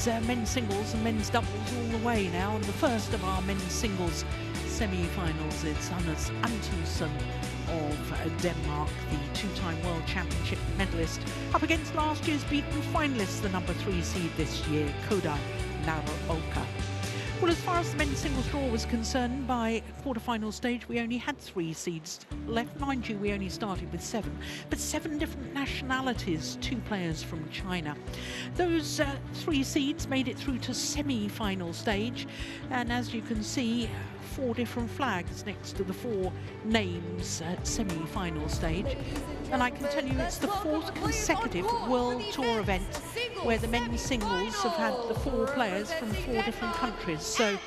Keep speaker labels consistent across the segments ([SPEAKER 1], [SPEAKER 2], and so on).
[SPEAKER 1] Men's singles and men's doubles all the way now, and the first of our men's singles semi-finals, it's Anders Antonsen of Denmark, the two-time World Championship medalist, up against last year's beaten finalist, the number 3 seed this year, Kodai Naraoka. Well, as far as the men's singles draw was concerned, by quarter-final stage we only had 3 seeds left. Mind you, we only started with 7, but 7 different nationalities, 2 players from China. Those 3 seeds made it through to semi-final stage, and as you can see, 4 different flags next to the 4 names at semi-final stage. And I can tell you it's the 4th consecutive World Tour event where the men's singles have had the 4 players from 4 different countries. So,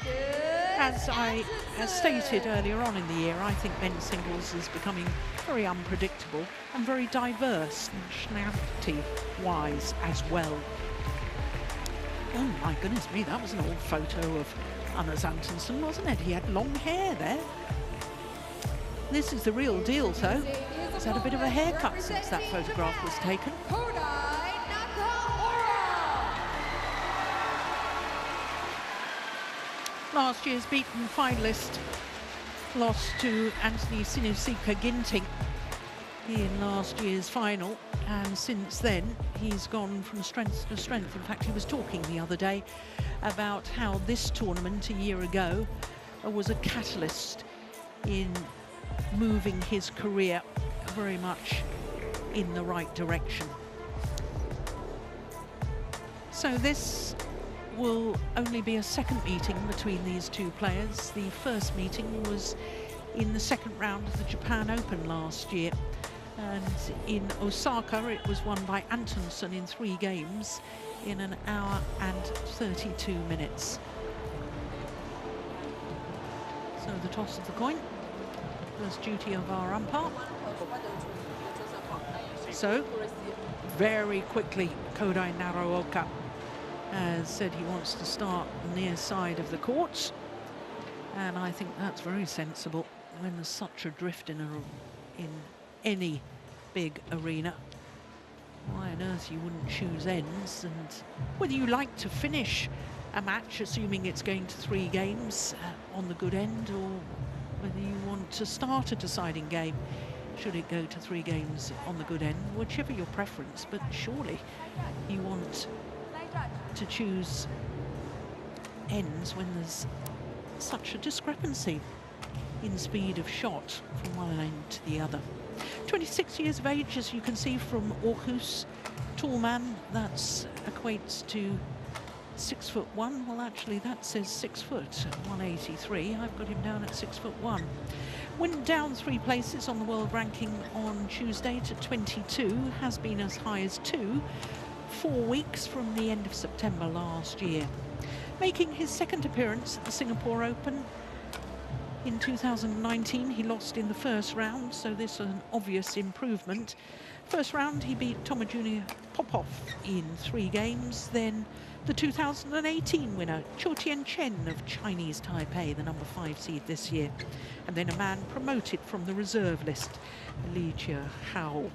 [SPEAKER 1] as I stated earlier on in the year, I think men's singles is becoming very unpredictable and very diverse nationality-wise as well. Oh my goodness me, that was an old photo of Anders Antonsen, wasn't it? He had long hair there. This is the real deal, though. He's had a bit of a haircut since that photograph was taken.
[SPEAKER 2] Kodai Naraoka.
[SPEAKER 1] Last year's beaten finalist lost to Anthony Sinusika Ginting in last year's final, and since then he's gone from strength to strength. In fact, he was talking the other day about how this tournament a year ago was a catalyst in moving his career very much in the right direction. So this will only be a second meeting between these 2 players. The first meeting was in the second round of the Japan Open last year, and in Osaka it was won by Antonsen in 3 games in 1 hour and 32 minutes. So the toss of the coin, first duty of our umpire. So very quickly Kodai Naraoka has said he wants to start near side of the court, and I think that's very sensible when there's such a drift in any big arena. Why on earth you wouldn't choose ends, and whether you like to finish a match, assuming it's going to 3 games on the good end, or whether you want to start a deciding game should it go to 3 games on the good end, whichever your preference, but surely you want to choose ends when there's such a discrepancy in speed of shot from one end to the other. 26 years of age, as you can see from Aarhus, tall man, that equates to 6'1". Well, actually that says 6 foot, 183. I've got him down at 6'1". Went down 3 places on the world ranking on Tuesday to 22, has been as high as 2, 4 weeks from the end of September last year. Making his second appearance at the Singapore Open in 2019, he lost in the first round, so this is an obvious improvement. First round, he beat Thomas Junior Popov in 3 games. Then the 2018 winner, Chen of Chinese Taipei, the number 5 seed this year. And then a man promoted from the reserve list, Li Hao.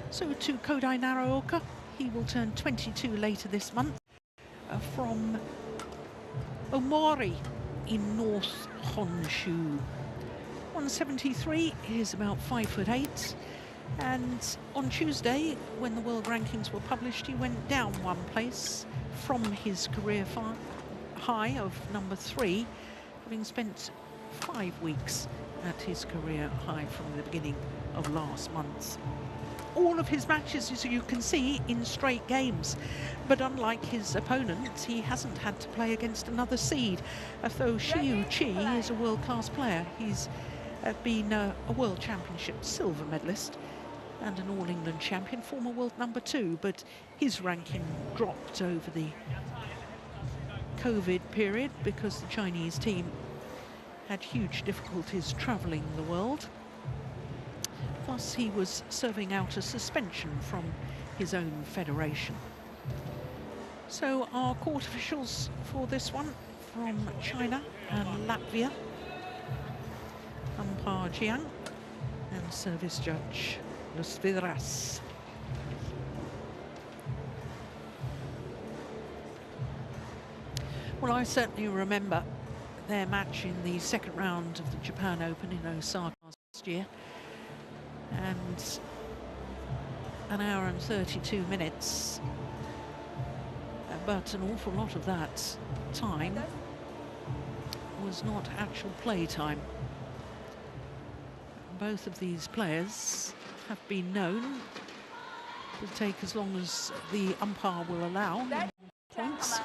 [SPEAKER 1] So to Kodai Naraoka, he will turn 22 later this month, from Omori in North Honshu. 173 is about 5'8", and on Tuesday, when the world rankings were published, he went down 1 place from his career high of number 3, having spent 5 weeks at his career high from the beginning of last month. All of his matches, as you can see, in straight games, but unlike his opponent, he hasn't had to play against another seed, although Xiu Qi is a world-class player. He's been a World Championship silver medalist and an All-England champion, former world number 2, but his ranking dropped over the COVID period because the Chinese team had huge difficulties travelling the world. Plus, he was serving out a suspension from his own federation. So our court officials for this one from China and Latvia, umpire Jiang and service judge Lusviras. Well, I certainly remember their match in the second round of the Japan Open in Osaka last year. And an hour and 32 minutes. But an awful lot of that time was not actual play time. Both of these players have been known to take as long as the umpire will allow points.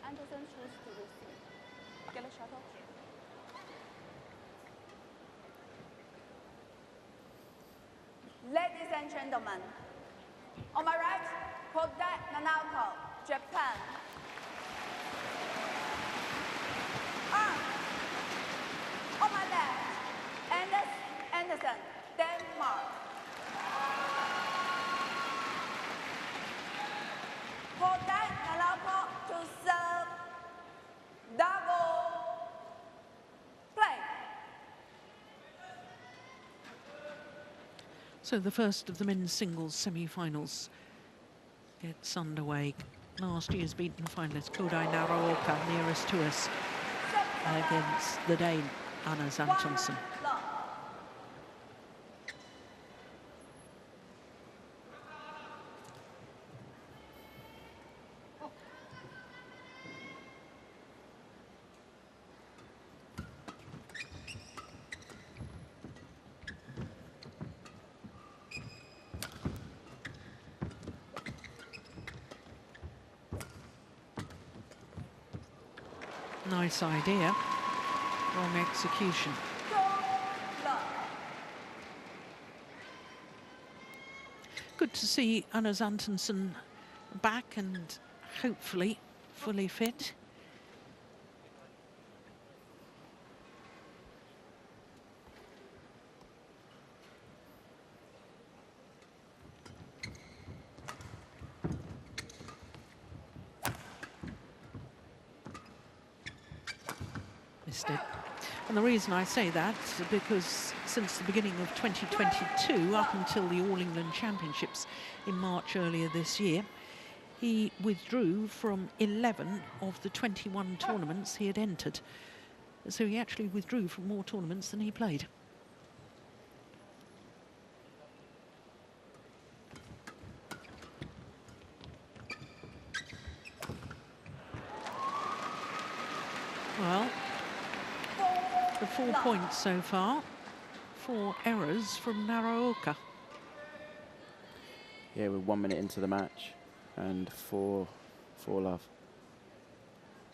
[SPEAKER 2] Antonsen chooses to receive. Get a shuttle. Ladies and gentlemen, on my right, Kodai Naraoka, Japan. On my left, Antonsen, Denmark. Kodai Naraoka to serve. Double play.
[SPEAKER 1] So the first of the men's singles semi-finals gets underway. Last year's beaten finalist Kodai Naraoka, nearest to us, against the Dane Antonsen. Nice idea, wrong execution. Good to see Antonsen back and hopefully fully fit. Missed it. And the reason I say that is because since the beginning of 2022, up until the All England Championships in March earlier this year, he withdrew from 11 of the 21 tournaments he had entered. So he actually withdrew from more tournaments than he played. Well, the 4 points so far, 4 errors from Naraoka.
[SPEAKER 3] Yeah, we're 1 minute into the match and 4 love.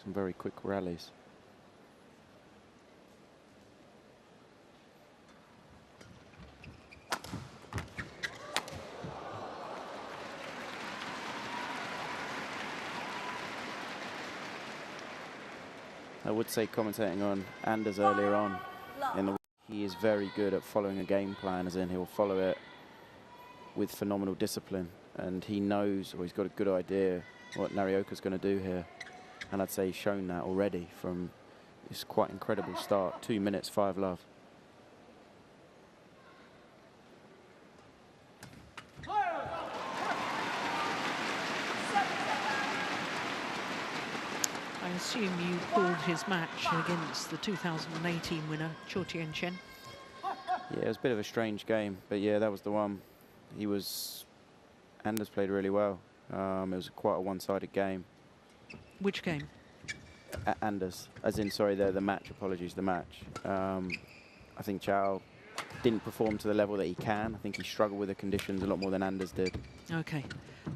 [SPEAKER 3] Some very quick rallies. I would say, commentating on Anders earlier on in the week, he is very good at following a game plan, as in he'll follow it with phenomenal discipline, and he knows, or he's got a good idea what Naraoka's going to do here, and I'd say he's shown that already from this quite incredible start. 2 minutes, 5 love.
[SPEAKER 1] I assume you called his match against the 2018 winner, Cho-Tien Chen.
[SPEAKER 3] Yeah, it was a bit of a strange game, but yeah, that was the one. Anders played really well. It was quite a one-sided game.
[SPEAKER 1] Which game?
[SPEAKER 3] Anders, as in, sorry, the match, apologies, the match. I think Chow didn't perform to the level that he can. I think he struggled with the conditions a lot more than Anders did.
[SPEAKER 1] Okay,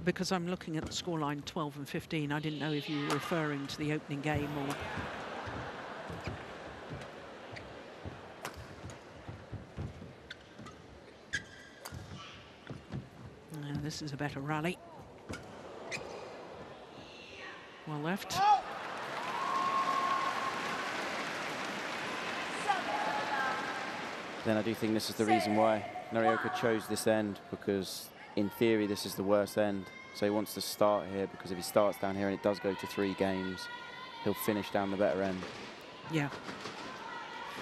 [SPEAKER 1] because I'm looking at the scoreline 12 and 15. I didn't know if you were referring to the opening game or... This is a better rally. Well left.
[SPEAKER 3] Then I do think this is the reason why Naraoka chose this end, because in theory this is the worst end. So he wants to start here, because if he starts down here and it does go to 3 games, he'll finish down the better end.
[SPEAKER 1] Yeah.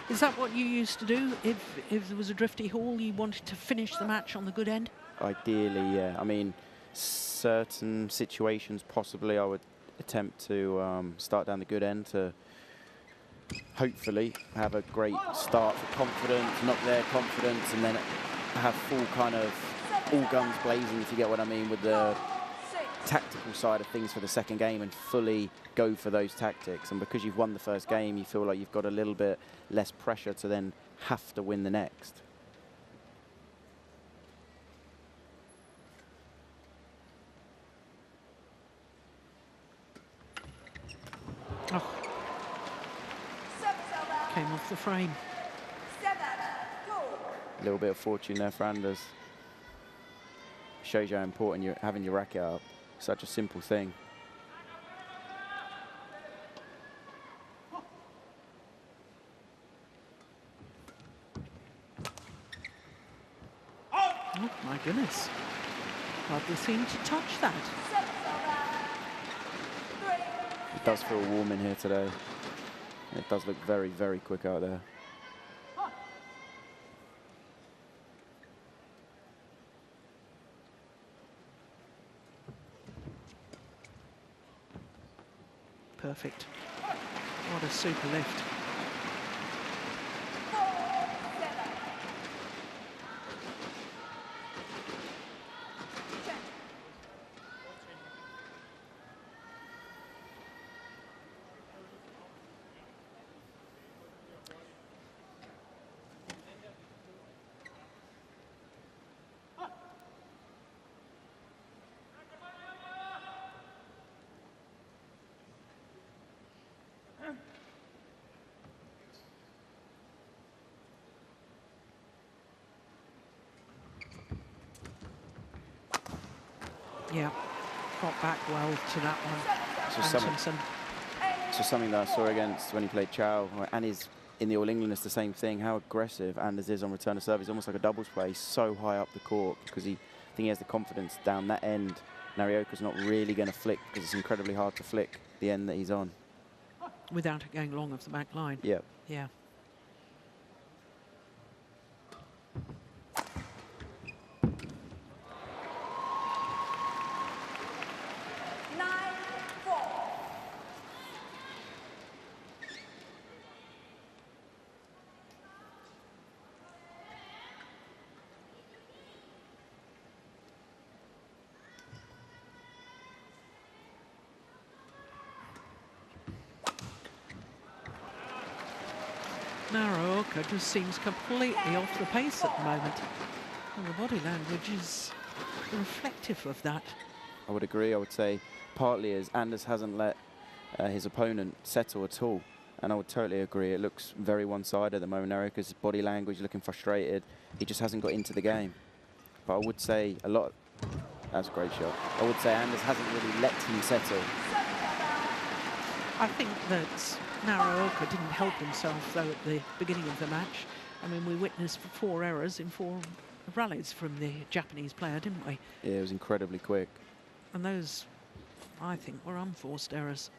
[SPEAKER 1] Is that what you used to do? If there was a drifty haul, you wanted to finish the match on the good end?
[SPEAKER 3] Ideally, yeah. I mean, certain situations, possibly I would attempt to start down the good end to hopefully have a great start for confidence, knock their confidence, and then have full kind of all guns blazing, if you get what I mean, with the tactical side of things for the second game and fully go for those tactics. And because you've won the first game, you feel like you've got a little bit less pressure to then have to win the next.
[SPEAKER 1] Oh. Came off the frame.
[SPEAKER 3] A little bit of fortune there for Anders. Shows you how important you're having your racket up. Such a simple thing.
[SPEAKER 1] Oh my goodness. Hardly seemed to touch that.
[SPEAKER 3] It does feel warm in here today. It does look very, very quick out there.
[SPEAKER 1] Perfect. What a super lift. Yeah, got back well to that one. Antonsen.
[SPEAKER 3] So something that I saw against when he played Chow, and he's in the All England, it's the same thing. How aggressive Anders is on return of service, almost like a doubles play, so high up the court, because I think he has the confidence down that end. Naraoka's not really going to flick, because it's incredibly hard to flick the end that he's on.
[SPEAKER 1] Without it going long off the back line.
[SPEAKER 3] Yeah.
[SPEAKER 1] Yeah. Naraoka just seems completely off the pace at the moment. And the body language is reflective of that.
[SPEAKER 3] I would agree. I would say partly is Anders hasn't let his opponent settle at all. And I would totally agree. It looks very one-sided at the moment. Naraoka's body language looking frustrated. He just hasn't got into the game. But I would say a lot. That's a great shot. I would say Anders hasn't really let him settle.
[SPEAKER 1] I think that Naraoka didn't help himself, though, at the beginning of the match. I mean, we witnessed 4 errors in 4 rallies from the Japanese player, didn't we?
[SPEAKER 3] Yeah, it was incredibly quick.
[SPEAKER 1] And those, I think, were unforced errors.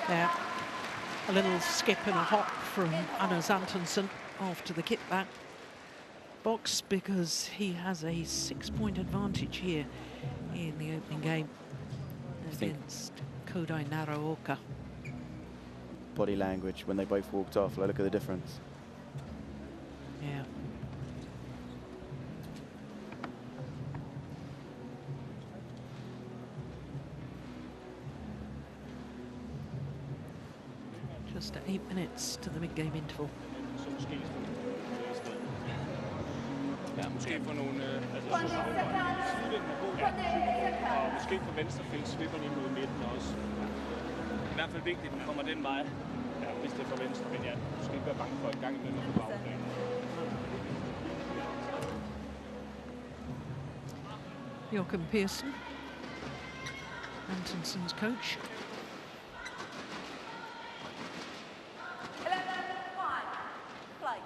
[SPEAKER 1] There, a little skip and a hop from Antonsen after the kickback box, because he has a 6-point advantage here in the opening game against Kodai Naraoka.
[SPEAKER 3] Body language when they both walked off. Look at the difference.
[SPEAKER 1] Yeah. Just 8 minutes to the mid-game interval.
[SPEAKER 4] Ja, måske få nogle sidevind med god, og måske på venstrefelt svipper lige mod midten også. I hvert fald vigtigt, at den kommer den vej, ja, hvis det er for venstre, men ja, måske ikke være bange for en gang imellem på bagbanen.
[SPEAKER 1] Joachim Pearson, Antonsen's coach.
[SPEAKER 2] 11-5, play.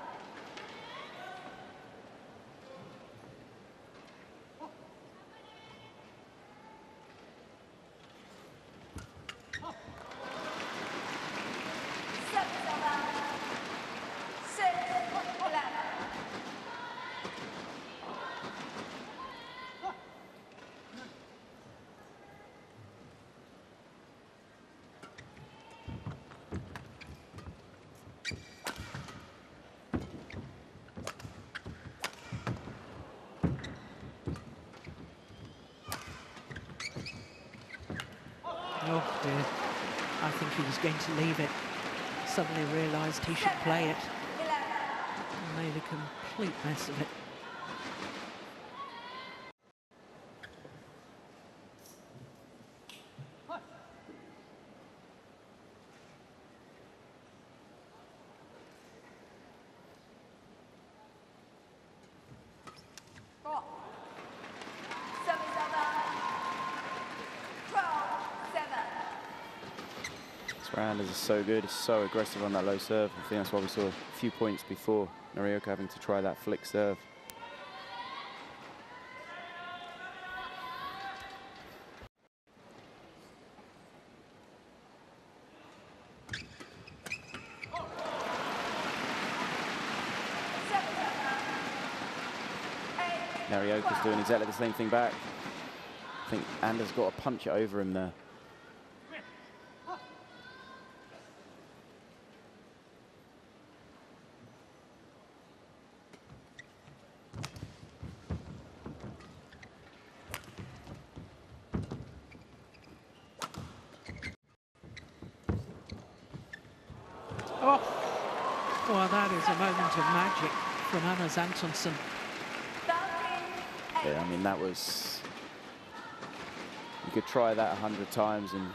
[SPEAKER 1] Oh dear, I think he was going to leave it. Suddenly realised he should play it. And made a complete mess of it.
[SPEAKER 3] Anders is so good, he's so aggressive on that low serve. I think that's why we saw a few points before Naraoka having to try that flick serve. Naraoka's doing exactly the same thing back. I think Anders got to punch it over him there.
[SPEAKER 1] Well, that is a moment of magic from Anders Antonsen.
[SPEAKER 3] Yeah, I mean, that was... You could try that 100 times, and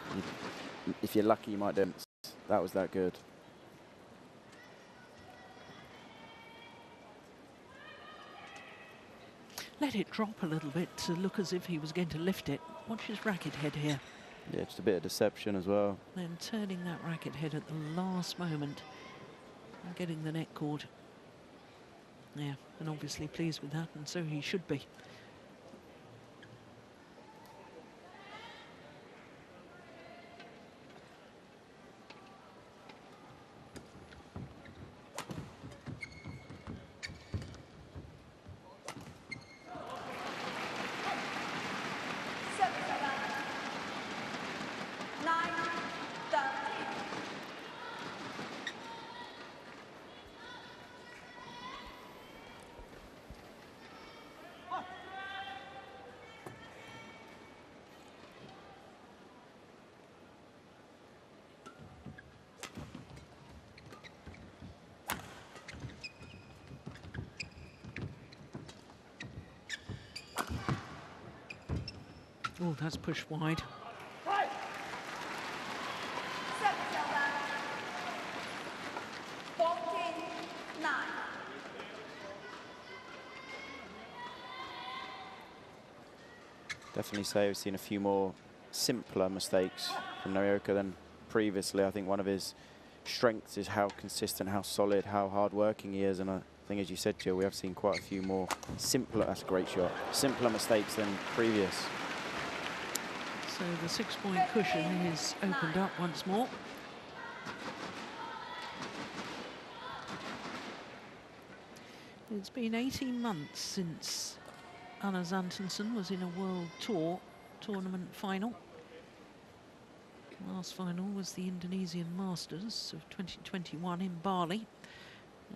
[SPEAKER 3] if you're lucky, you might do it. That was that good.
[SPEAKER 1] Let it drop a little bit to look as if he was going to lift it. Watch his racket head here.
[SPEAKER 3] Yeah, just a bit of deception as well.
[SPEAKER 1] Then turning that racket head at the last moment and getting the net caught. Yeah, and obviously pleased with that, and so he should be. Oh, that's pushed wide.
[SPEAKER 3] Definitely say we've seen a few more simpler mistakes from Naraoka than previously. I think one of his strengths is how consistent, how solid, how hard-working he is, and I think, as you said, Jill, we have seen quite a few more simpler, that's a great shot, simpler mistakes than previous.
[SPEAKER 1] So the 6-point cushion is opened up once more. It's been 18 months since Anders Antonsen was in a World Tour tournament final. Last final was the Indonesian Masters of 2021 in Bali.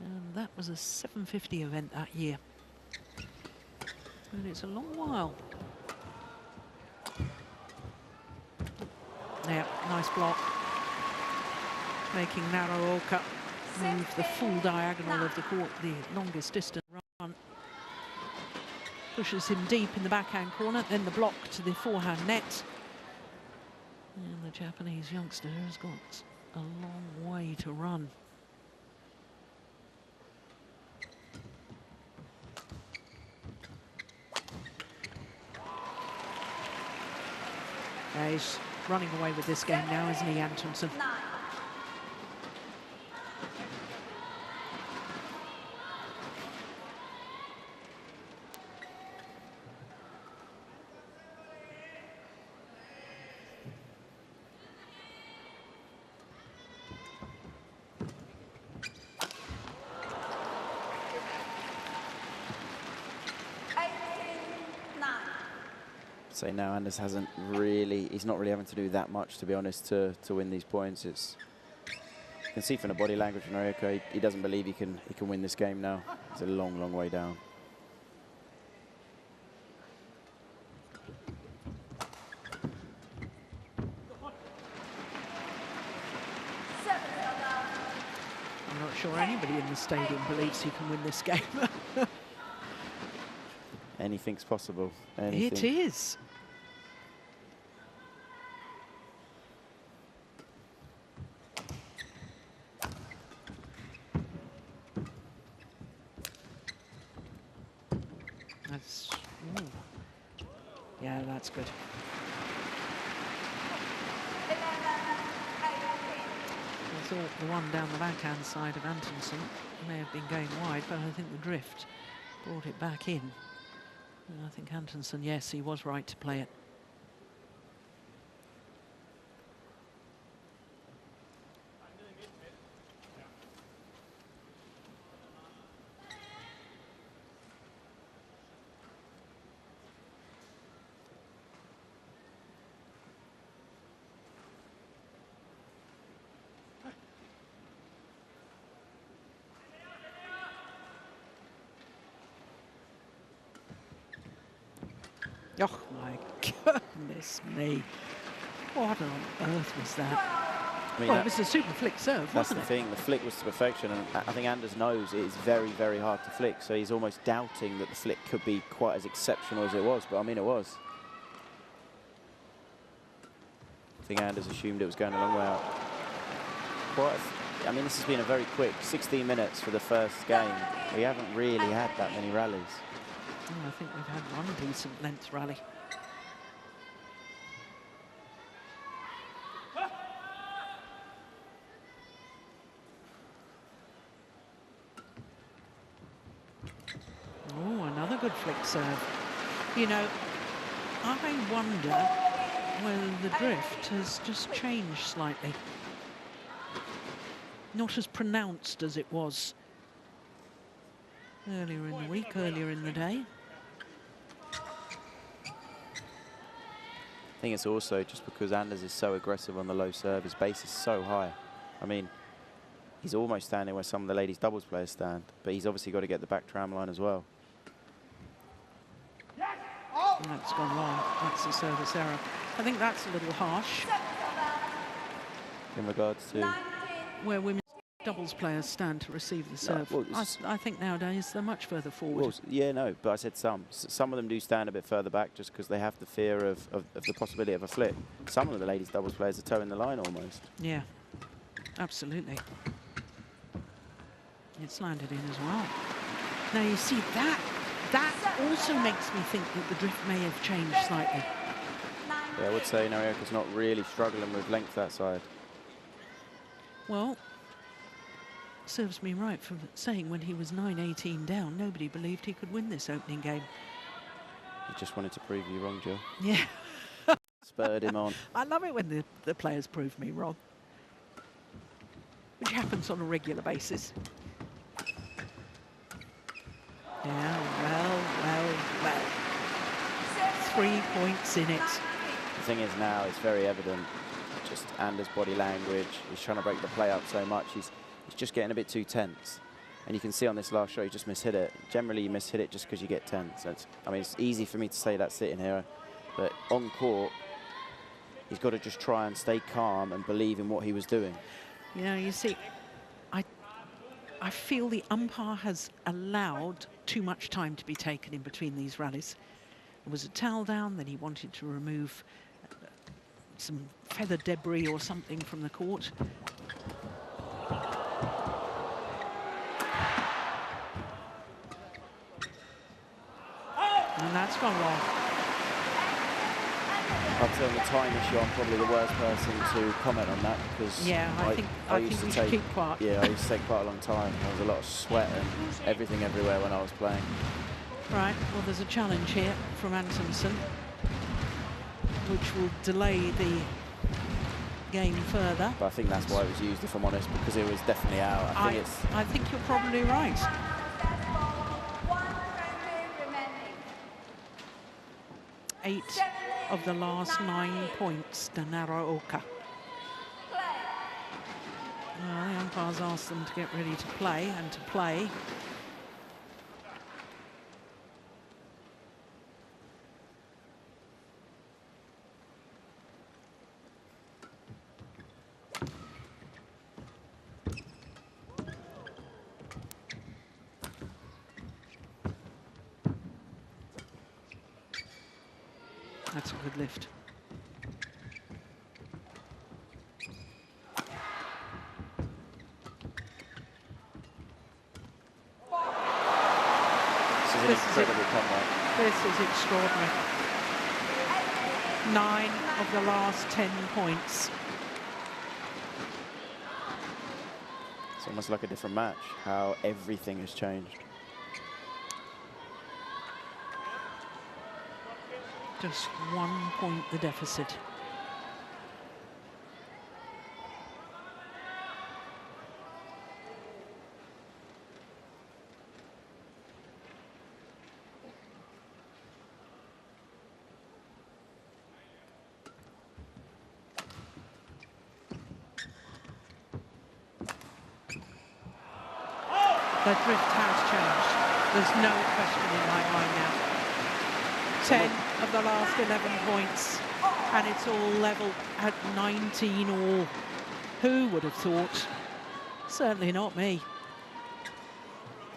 [SPEAKER 1] And that was a 750 event that year. And it's a long while. Yeah, nice block. Making Naraoka move the full diagonal of the court, the longest distance run. Pushes him deep in the backhand corner, then the block to the forehand net. And the Japanese youngster has got a long way to run. Yeah, he's running away with this game now, isn't he, Antonsen?
[SPEAKER 2] 9.
[SPEAKER 3] Say now Anders he's not really having to do that much, to be honest, to win these points. You can see from the body language from Naraoka, he doesn't believe he can win this game now. It's a long, long way down.
[SPEAKER 1] I'm not sure anybody in the stadium believes he can win this game.
[SPEAKER 3] Anything's possible. Anything.
[SPEAKER 1] It is. That's, ooh. Yeah, that's good. I thought the one down the backhand side of Antonsen may have been going wide, but I think the drift brought it back in. And I think Antonsen, yes, he was right to play it. Oh my goodness me. What on earth was that?
[SPEAKER 3] I mean,
[SPEAKER 1] well, it was a super flick serve,
[SPEAKER 3] that's
[SPEAKER 1] wasn't
[SPEAKER 3] the
[SPEAKER 1] it?
[SPEAKER 3] thing, the flick was to perfection, and I think Anders knows it is very, very hard to flick, so he's almost doubting that the flick could be quite as exceptional as it was, but I mean it was. I think Anders assumed it was going a long way out. I mean, this has been a very quick 16 minutes for the first game. We haven't really had that many rallies.
[SPEAKER 1] Oh, I think we've had one decent length rally. Oh, another good flick serve. You know, I wonder whether the drift has just changed slightly. Not as pronounced as it was earlier in the week, earlier in the day.
[SPEAKER 3] I think it's also just because Anders is so aggressive on the low serve, his base is so high. I mean, he's almost standing where some of the ladies doubles players stand, but he's obviously got to get the back tram line as well.
[SPEAKER 1] That's gone long. That's a service error. I think that's a little harsh.
[SPEAKER 3] In regards to
[SPEAKER 1] where women's doubles players stand to receive the serve.
[SPEAKER 3] Well,
[SPEAKER 1] I think nowadays they're much further forward.
[SPEAKER 3] Well, yeah, no, but I said some. Some of them do stand a bit further back just because they have the fear of the possibility of a flip. Some of the ladies doubles players are toeing the line almost.
[SPEAKER 1] Yeah, absolutely. It's landed in as well. Now you see that also makes me think that the drift may have changed slightly.
[SPEAKER 3] Yeah, I would say Naraoka's not really struggling with length that side.
[SPEAKER 1] Well, serves me right for saying when he was 9-18 down, nobody believed he could win this opening game.
[SPEAKER 3] He just wanted to prove you wrong, Jill.
[SPEAKER 1] Yeah.
[SPEAKER 3] Spurred him on.
[SPEAKER 1] I love it when the players prove me wrong, which happens on a regular basis. Yeah, well. 3 points in it.
[SPEAKER 3] The thing is now, it's very evident, just Anders' body language, he's trying to break the play up so much, he's just getting a bit too tense. And you can see on this last shot, he just mishit it. Generally, you mishit it just because you get tense. I mean, it's easy for me to say that sitting here, but on court, he's got to just try and stay calm and believe in what he was doing.
[SPEAKER 1] Yeah, you see, I feel the umpire has allowed too much time to be taken in between these rallies. There was a towel down, then he wanted to remove some feather debris or something from the court. And that's gone wrong.
[SPEAKER 3] I'd say on the time issue, I'm probably the worst person to comment on that because
[SPEAKER 1] Yeah, I think we should keep quiet.
[SPEAKER 3] Yeah, I used to take quite a long time. There was a lot of sweat and everything everywhere when I was playing.
[SPEAKER 1] Right, well, there's a challenge here from Antonsen, which will delay the game further.
[SPEAKER 3] But I think that's why it was used, if I'm honest, because it was definitely out.
[SPEAKER 1] I think you're probably right. 8 of the last 9 points to Naraoka. The umpires asked them to get ready to play and to play. That's a good lift.
[SPEAKER 3] This is an incredible comeback.
[SPEAKER 1] This is extraordinary. 9 of the last 10 points.
[SPEAKER 3] It's almost like a different match, how everything has changed.
[SPEAKER 1] Just 1 point the deficit. The drift has changed. There's no question in my mind now. 10 of the last 11 points, and it's all level at 19 all. Who would have thought? Certainly not me.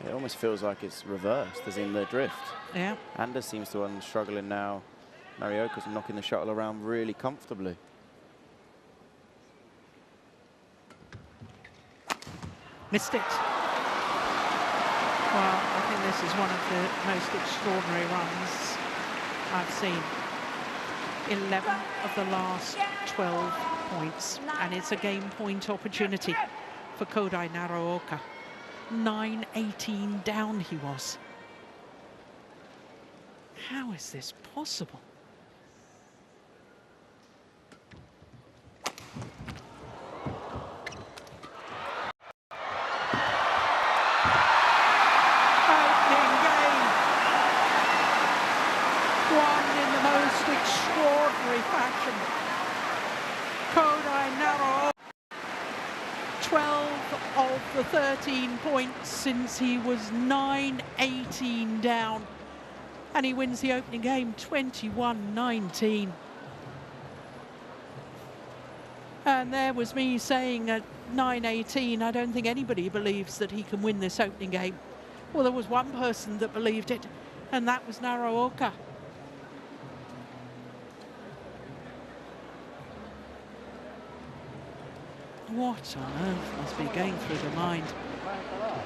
[SPEAKER 3] It almost feels like it's reversed, as in the drift.
[SPEAKER 1] Yeah.
[SPEAKER 3] Anders seems to be struggling now. Naraoka's knocking the shuttle around really comfortably.
[SPEAKER 1] Missed it. Well, I think this is one of the most extraordinary runs I've seen. 11 of the last 12 points, and it's a game point opportunity for Kodai Naraoka. 9-18 down he was. How is this possible? Fashion. Kodai Naraoka, 12 of the 13 points since he was 9-18 down, and he wins the opening game 21-19. And there was me saying at 9-18, I don't think anybody believes that he can win this opening game. Well, there was one person that believed it, and that was Naraoka. What on earth must be going through the mind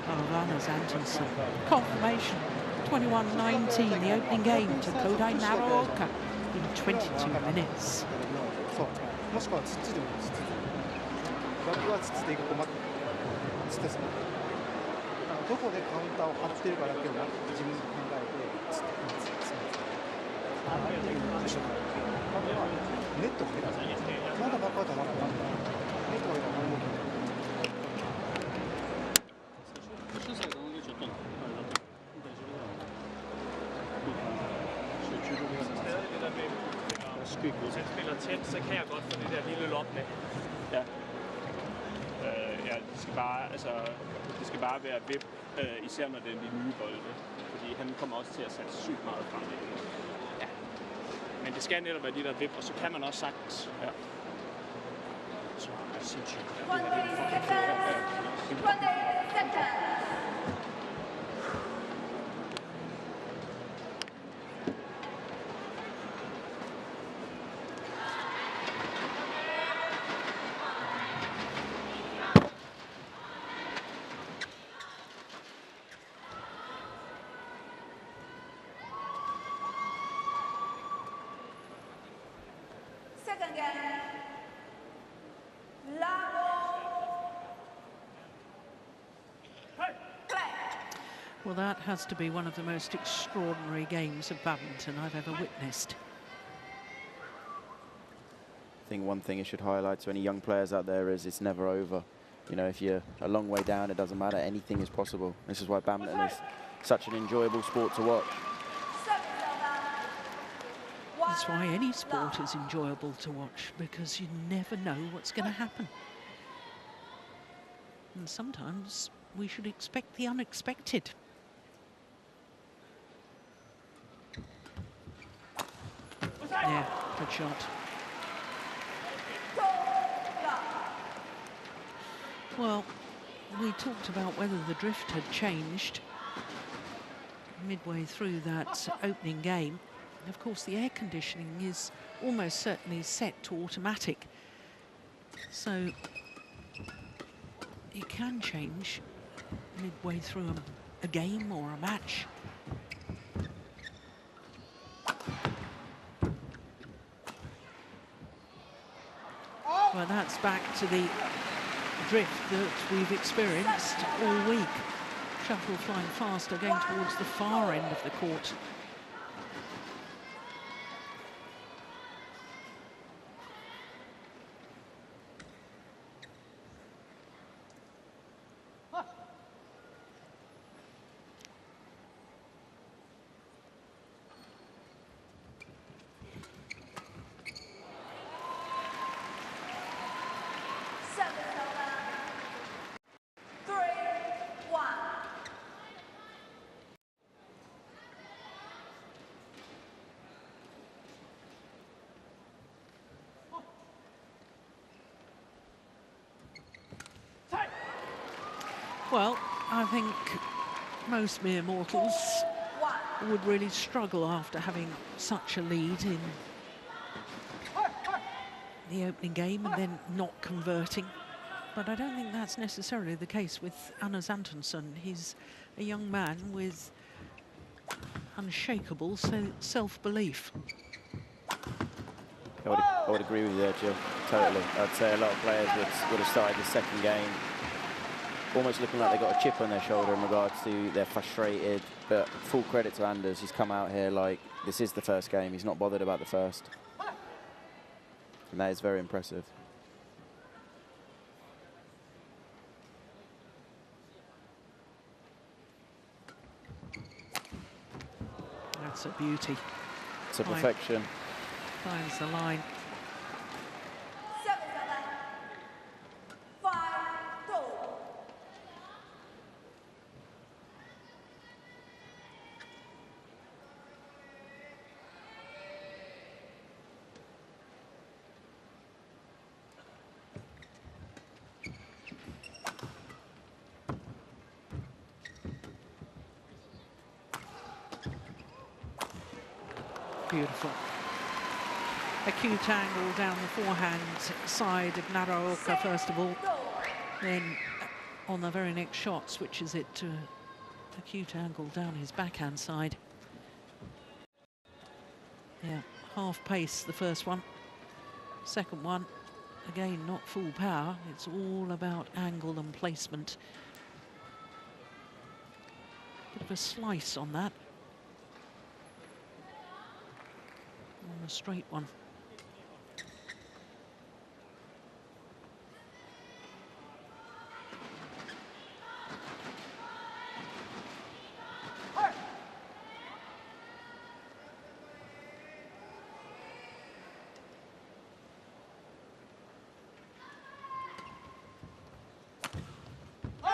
[SPEAKER 1] of Anders Antonsen? Confirmation, 21-19, the opening game to Kodai Naraoka in 22 minutes.
[SPEAKER 4] Hvis han spiller tæt, så kan jeg godt få det der lille lop med. Ja. Ja, det skal bare være vip, især når det er de nye bolde. Fordi han kommer også til at sætte sygt meget frem. Ja. Men det skal netop være de der vip, og så kan man også sagtens. Ja. Så er det sindssygt.
[SPEAKER 2] Second game. Labo. Play.
[SPEAKER 1] Well, that has to be one of the most extraordinary games of badminton I've ever witnessed.
[SPEAKER 3] I think one thing I should highlight to any young players out there is it's never over. You know, if you're a long way down, it doesn't matter. Anything is possible. This is why badminton is such an enjoyable sport to watch.
[SPEAKER 1] That's why any sport is enjoyable to watch, because you never know what's going to happen. And sometimes we should expect the unexpected. Yeah, good shot. Well, we talked about whether the drift had changed midway through that opening game. Of course, the air conditioning is almost certainly set to automatic, so it can change midway through a game or a match. Well, that's back to the drift that we've experienced all week. Shuttle flying faster, going towards the far end of the court. Well, I think most mere mortals would really struggle after having such a lead in the opening game and then not converting. But I don't think that's necessarily the case with Antonsen. He's a young man with unshakable self-belief.
[SPEAKER 3] I would agree with you there, Jill. Totally. I'd say a lot of players would have started the second game almost looking like they got a chip on their shoulder in regards to they're frustrated. But full credit to Anders. He's come out here like this is the first game. He's not bothered about the first. And that is very impressive.
[SPEAKER 1] That's a beauty.
[SPEAKER 3] It's a perfection.
[SPEAKER 1] Finds the line. Beautiful. Acute angle down the forehand side of Naraoka first of all. Then on the very next shot switches it to acute angle down his backhand side. Yeah, half pace the first one. Second one, again, not full power. It's all about angle and placement. Bit of a slice on that. On the straight one.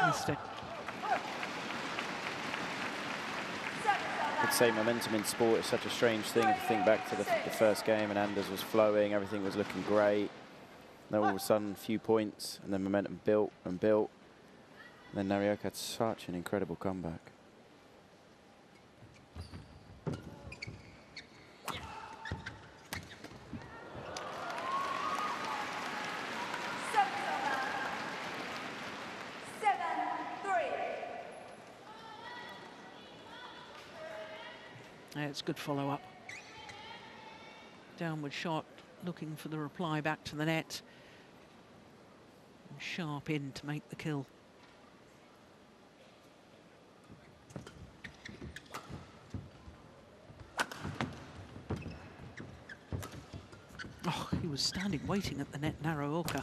[SPEAKER 1] Missed it.
[SPEAKER 3] I'd say momentum in sport is such a strange thing. If you think back to the first game and Anders was flowing, everything was looking great. Then all of a sudden, a few points, and then momentum built and built. And then Naraoka had such an incredible comeback.
[SPEAKER 1] It's good follow-up. Downward shot looking for the reply back to the net. And sharp in to make the kill. Oh, he was standing waiting at the net, Naraoka.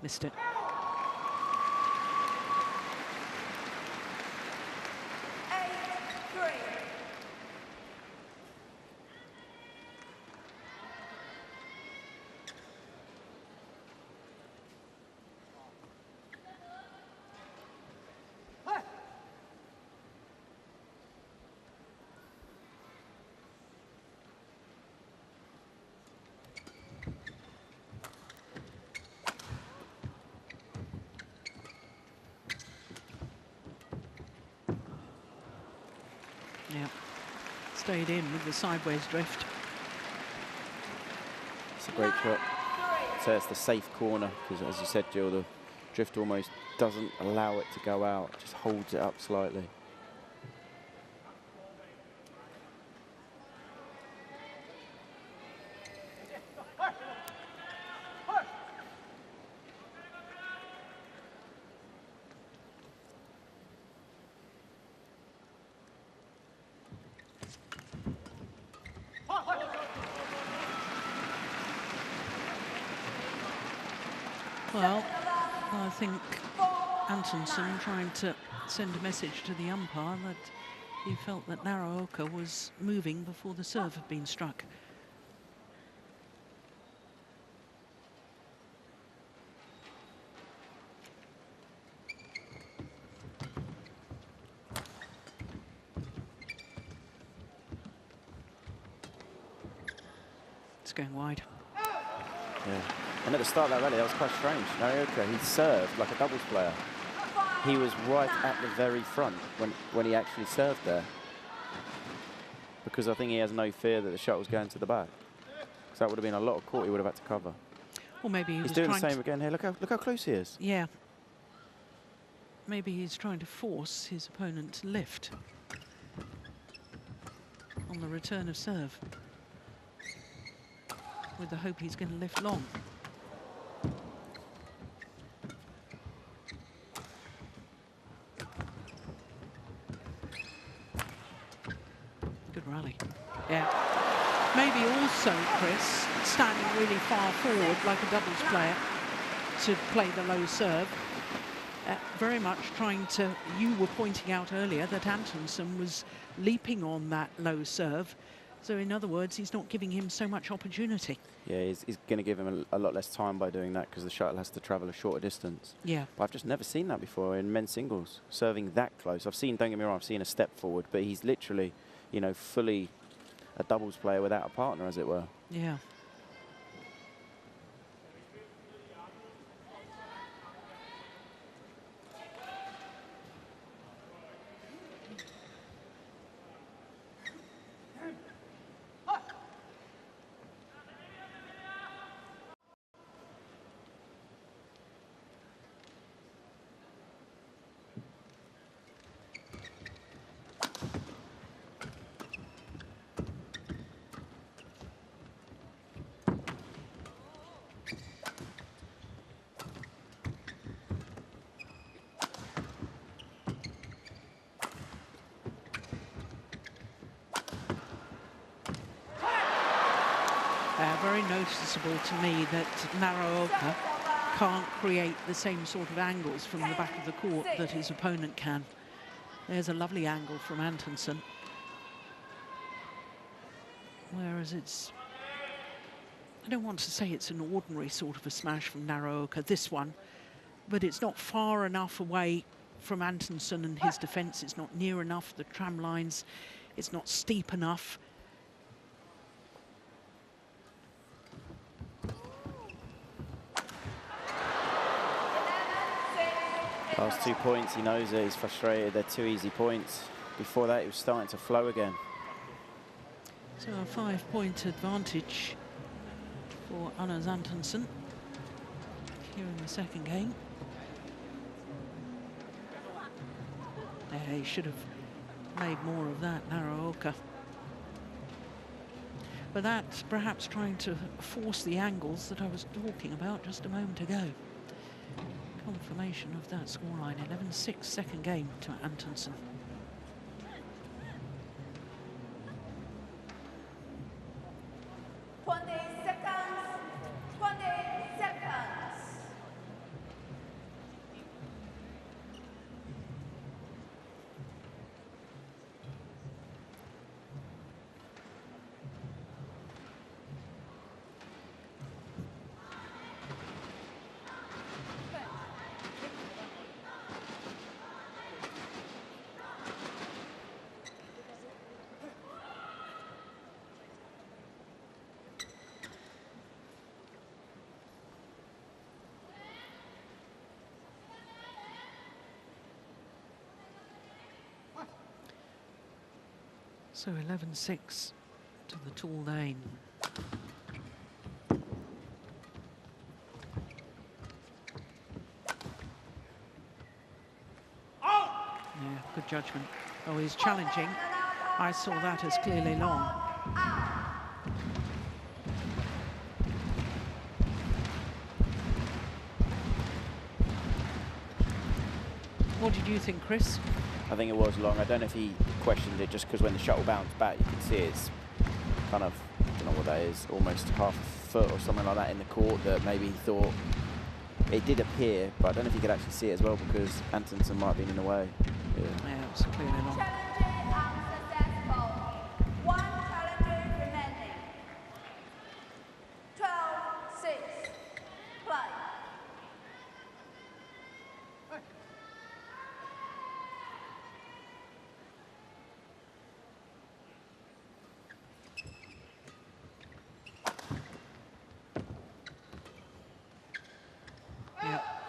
[SPEAKER 1] Missed it. Yeah, stayed in with the sideways drift.
[SPEAKER 3] It's a great shot. So it's the safe corner, because as you said, Jill, the drift almost doesn't allow it to go out, just holds it up slightly.
[SPEAKER 1] Well, I think Antonsen trying to send a message to the umpire that he felt that Naraoka was moving before the serve had been struck. It's going wide.
[SPEAKER 3] Yeah. And at the start of that rally, that was quite strange. Naraoka, he served like a doubles player. He was right at the very front when he actually served there. Because I think he has no fear that the shot was going to the back. Because that would have been a lot of court he would have had to cover.
[SPEAKER 1] Or maybe he was
[SPEAKER 3] doing the same again here. Look how close he is.
[SPEAKER 1] Yeah. Maybe he's trying to force his opponent to lift on the return of serve, with the hope he's going to lift long. Good rally. Yeah. Maybe also, Chris, standing really far forward like a doubles player to play the low serve. Very much trying to, you were pointing out earlier that Antonsen was leaping on that low serve. So in other words, he's not giving him so much opportunity.
[SPEAKER 3] Yeah, he's going to give him a lot less time by doing that because the shuttle has to travel a shorter distance.
[SPEAKER 1] Yeah.
[SPEAKER 3] But I've just never seen that before in men's singles, serving that close. I've seen, don't get me wrong, I've seen a step forward, but he's literally, you know, fully a doubles player without a partner, as it were.
[SPEAKER 1] Yeah. Very noticeable to me that Naraoka can't create the same sort of angles from the back of the court that his opponent can. There's a lovely angle from Antonsen. Whereas it's, I don't want to say it's an ordinary sort of a smash from Naraoka, this one, but it's not far enough away from Antonsen and his defense. It's not near enough, the tram lines, it's not steep enough.
[SPEAKER 3] Last 2 points, he knows it, he's frustrated, they're 2 easy points. Before that, he was starting to flow again.
[SPEAKER 1] So a 5-point advantage for Anders Antonsen here in the second game. Yeah, he should have made more of that, Naraoka. But that's perhaps trying to force the angles that I was talking about just a moment ago. Confirmation of that scoreline, 11-6 second game to Antonsen. So 11-6 to the tall Dane. Yeah, good judgment. Oh, he's challenging. I saw that as clearly long. What did you think, Chris?
[SPEAKER 3] I think it was long. I don't know if he questioned it just because when the shuttle bounced back, you can see it's kind of, I don't know what that is, almost half a foot or something like that in the court, that maybe he thought it did appear, but I don't know if you could actually see it as well because Antonsen might have been in the way.
[SPEAKER 1] Yeah, it was clearly long.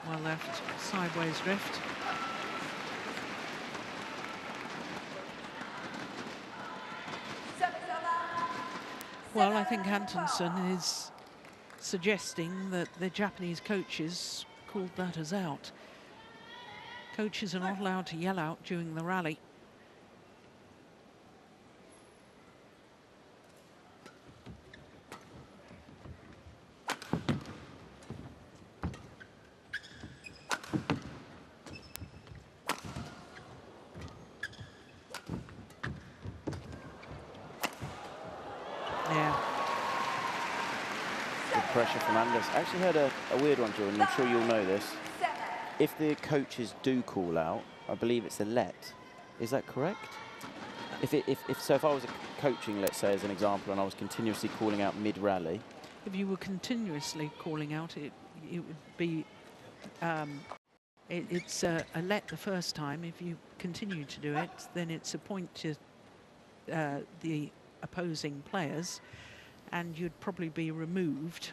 [SPEAKER 1] Well left, sideways drift. Well, I think Antonsen is suggesting that the Japanese coaches called that as out. Coaches are not allowed to yell out during the rally.
[SPEAKER 3] Pressure from Anders. I actually heard a weird one, Jordan. I'm sure you'll know this. If the coaches do call out, I believe it's a let. Is that correct? If I was coaching, let's say as an example, and I was continuously calling out mid-rally.
[SPEAKER 1] If you were continuously calling out, it would be it's a let the first time. If you continue to do it, then it's a point to the opposing players, and you'd probably be removed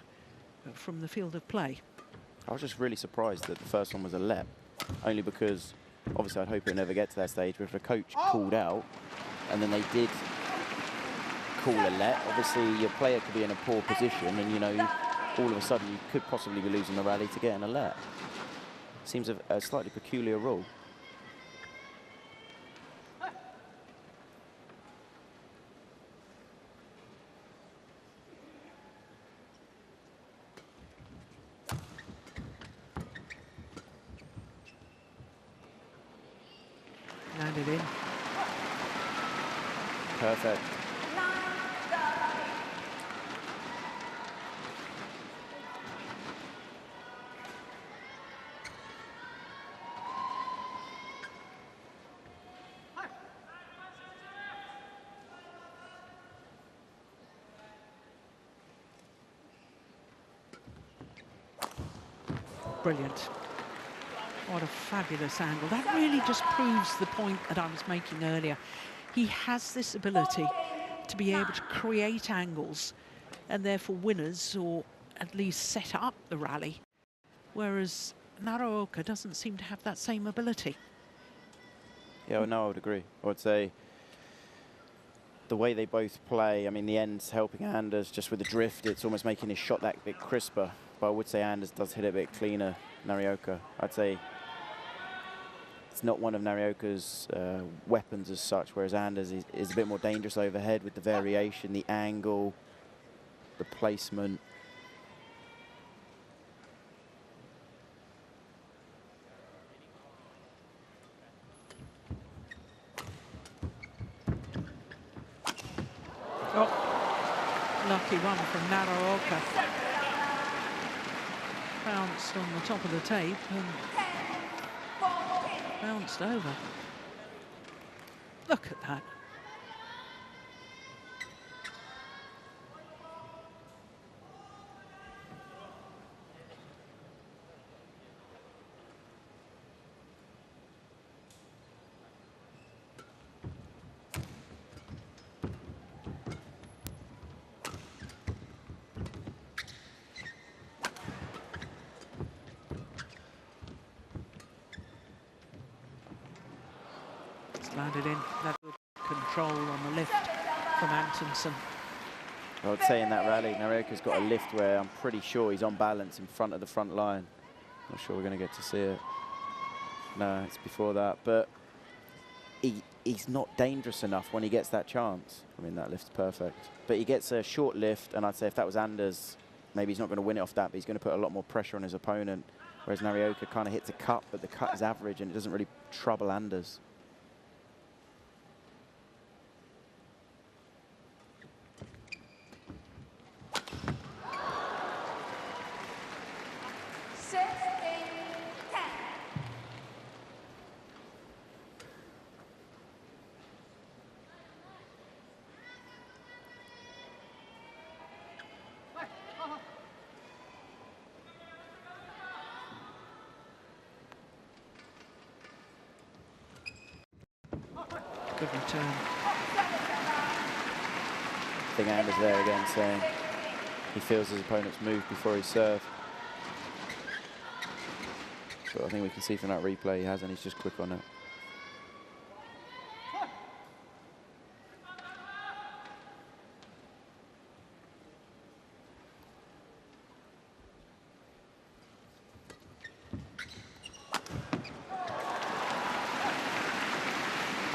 [SPEAKER 1] from the field of play.
[SPEAKER 3] I was just really surprised that the first one was a let, only because obviously I'd hope it never get to that stage, but if a coach called out and then they did call a let, obviously your player could be in a poor position and, you know, all of a sudden you could possibly be losing the rally to getting a let. Seems a slightly peculiar rule.
[SPEAKER 1] Landed in.
[SPEAKER 3] Perfect.
[SPEAKER 1] Brilliant. What a fabulous angle. That really just proves the point that I was making earlier. He has this ability to be able to create angles and therefore winners, or at least set up the rally, whereas Naraoka doesn't seem to have that same ability.
[SPEAKER 3] Yeah, well, no, I would agree. I would say the way they both play, I mean, the end's helping Anders just with the drift. It's almost making his shot that bit crisper. But I would say Anders does hit it a bit cleaner, Naraoka. I'd say it's not one of Naraoka's weapons as such, whereas Anders is a bit more dangerous overhead with the variation, the angle, the placement.
[SPEAKER 1] Oh, lucky one from Naraoka. Bounced on the top of the tape and bounced over. Look at that. Landed in, that good control on the lift from Antonsen.
[SPEAKER 3] I would say in that rally, Naraoka's got a lift where I'm pretty sure he's on balance in front of the front line. Not sure we're going to get to see it. No, it's before that, but he's not dangerous enough when he gets that chance. I mean, that lift's perfect. But he gets a short lift, and I'd say if that was Anders, maybe he's not going to win it off that, but he's going to put a lot more pressure on his opponent, whereas Naraoka kind of hits a cut, but the cut is average, and it doesn't really trouble Anders.
[SPEAKER 1] Good return.
[SPEAKER 3] I think Anders there again saying he feels his opponent's move before he serve. But I think we can see from that replay he hasn't, he's just quick on it.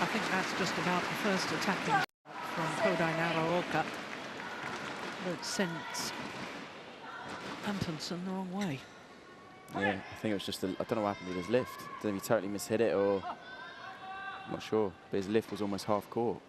[SPEAKER 1] I think that's just about the first attacking shot from Kodai Naraoka that sent Antonsen the wrong way.
[SPEAKER 3] Yeah, I think it was just, I don't know what happened with his lift. I don't know if he totally mishit it or, I'm not sure, but his lift was almost half court.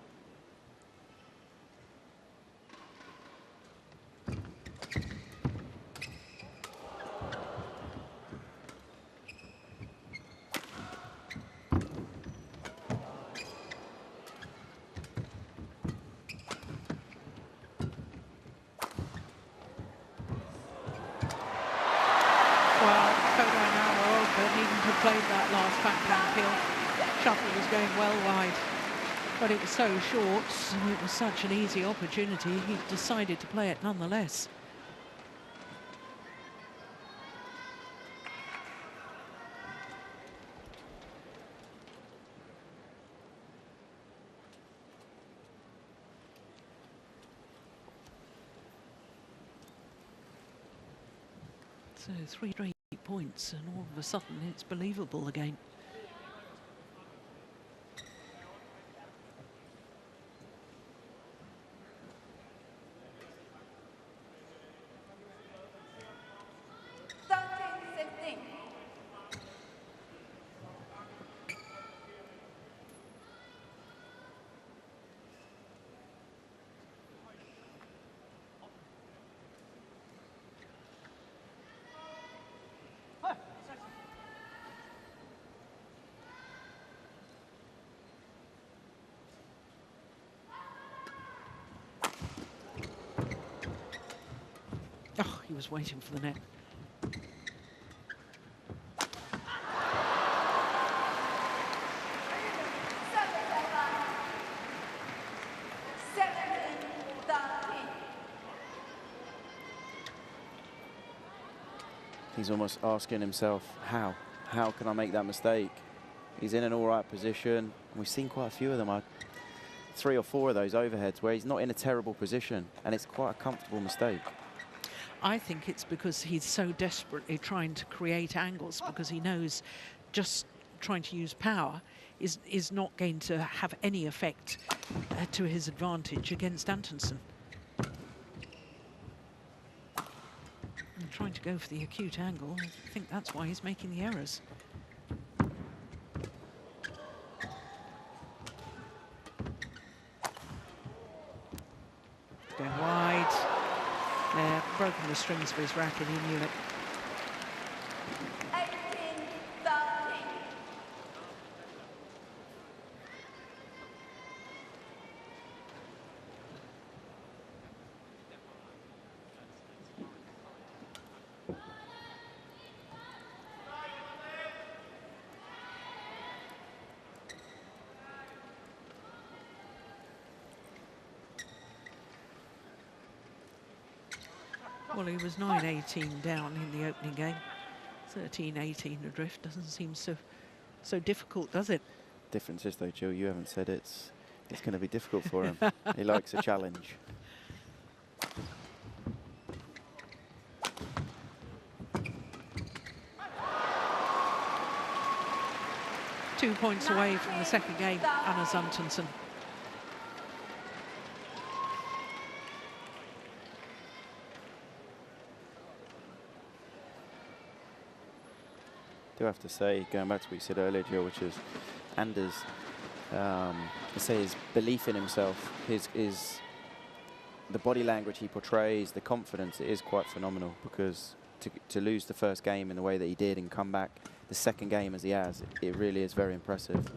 [SPEAKER 1] Played that last backhand peel. Shuttle was going well wide, but it was so short, and it was such an easy opportunity, he decided to play it nonetheless. So 3 straight points, and all of a sudden it's believable again. Oh, he was waiting for the net.
[SPEAKER 3] He's almost asking himself, how? How can I make that mistake? He's in an all right position. And we've seen quite a few of them. 3 or 4 of those overheads where he's not in a terrible position, and it's quite a comfortable mistake.
[SPEAKER 1] I think it's because he's so desperately trying to create angles, because he knows just trying to use power is not going to have any effect to his advantage against Antonsen. And trying to go for the acute angle, I think that's why he's making the errors. Going wide. There, broken the strings for his racket, he knew it.
[SPEAKER 2] 18-13.
[SPEAKER 1] Well, he was 9-18 down in the opening game. 13-18 adrift doesn't seem so difficult, does it?
[SPEAKER 3] Difference is though, Jill, you haven't said it's going to be difficult for him. He likes a challenge.
[SPEAKER 1] Two points away from the second game, Anders Antonsen.
[SPEAKER 3] I do have to say, going back to what you said earlier, Jill, which is Anders, I say his belief in himself, the body language he portrays, the confidence, it is quite phenomenal, because to lose the first game in the way that he did and come back the second game as he has, it really is very impressive.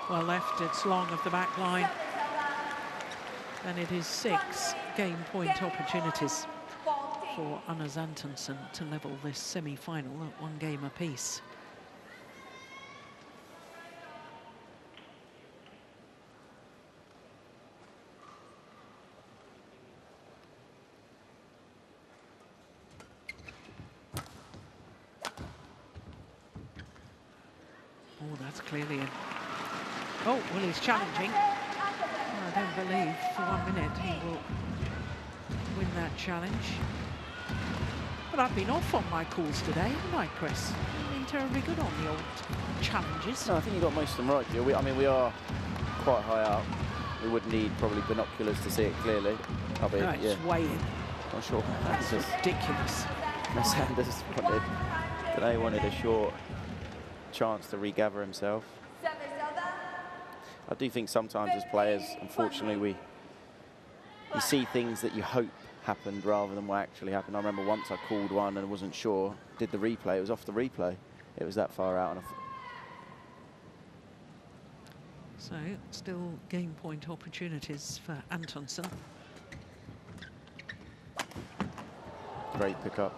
[SPEAKER 1] Well left, it's long of the back line. And it is 6 game point opportunities for Anders Antonsen to level this semi-final at 1 game apiece. Oh, that's clearly in. Oh, well, he's challenging. I don't believe for 1 minute he will win that challenge. But I've been off on my calls today, haven't I, Chris? I've been terribly good on the old challenges.
[SPEAKER 3] No, I think you got most of them right, Jill. I mean, we are quite high up. We would need probably binoculars to see it clearly.
[SPEAKER 1] No, it's way in.
[SPEAKER 3] Not sure.
[SPEAKER 1] That's ridiculous.
[SPEAKER 3] Sanders wanted a short chance to regather himself. I do think sometimes as players, unfortunately, you see things that you hope happened rather than what actually happened. I remember once I called one and wasn't sure, did the replay, it was off the replay. It was that far out. And
[SPEAKER 1] so, still game point opportunities for Antonsen.
[SPEAKER 3] Great pickup.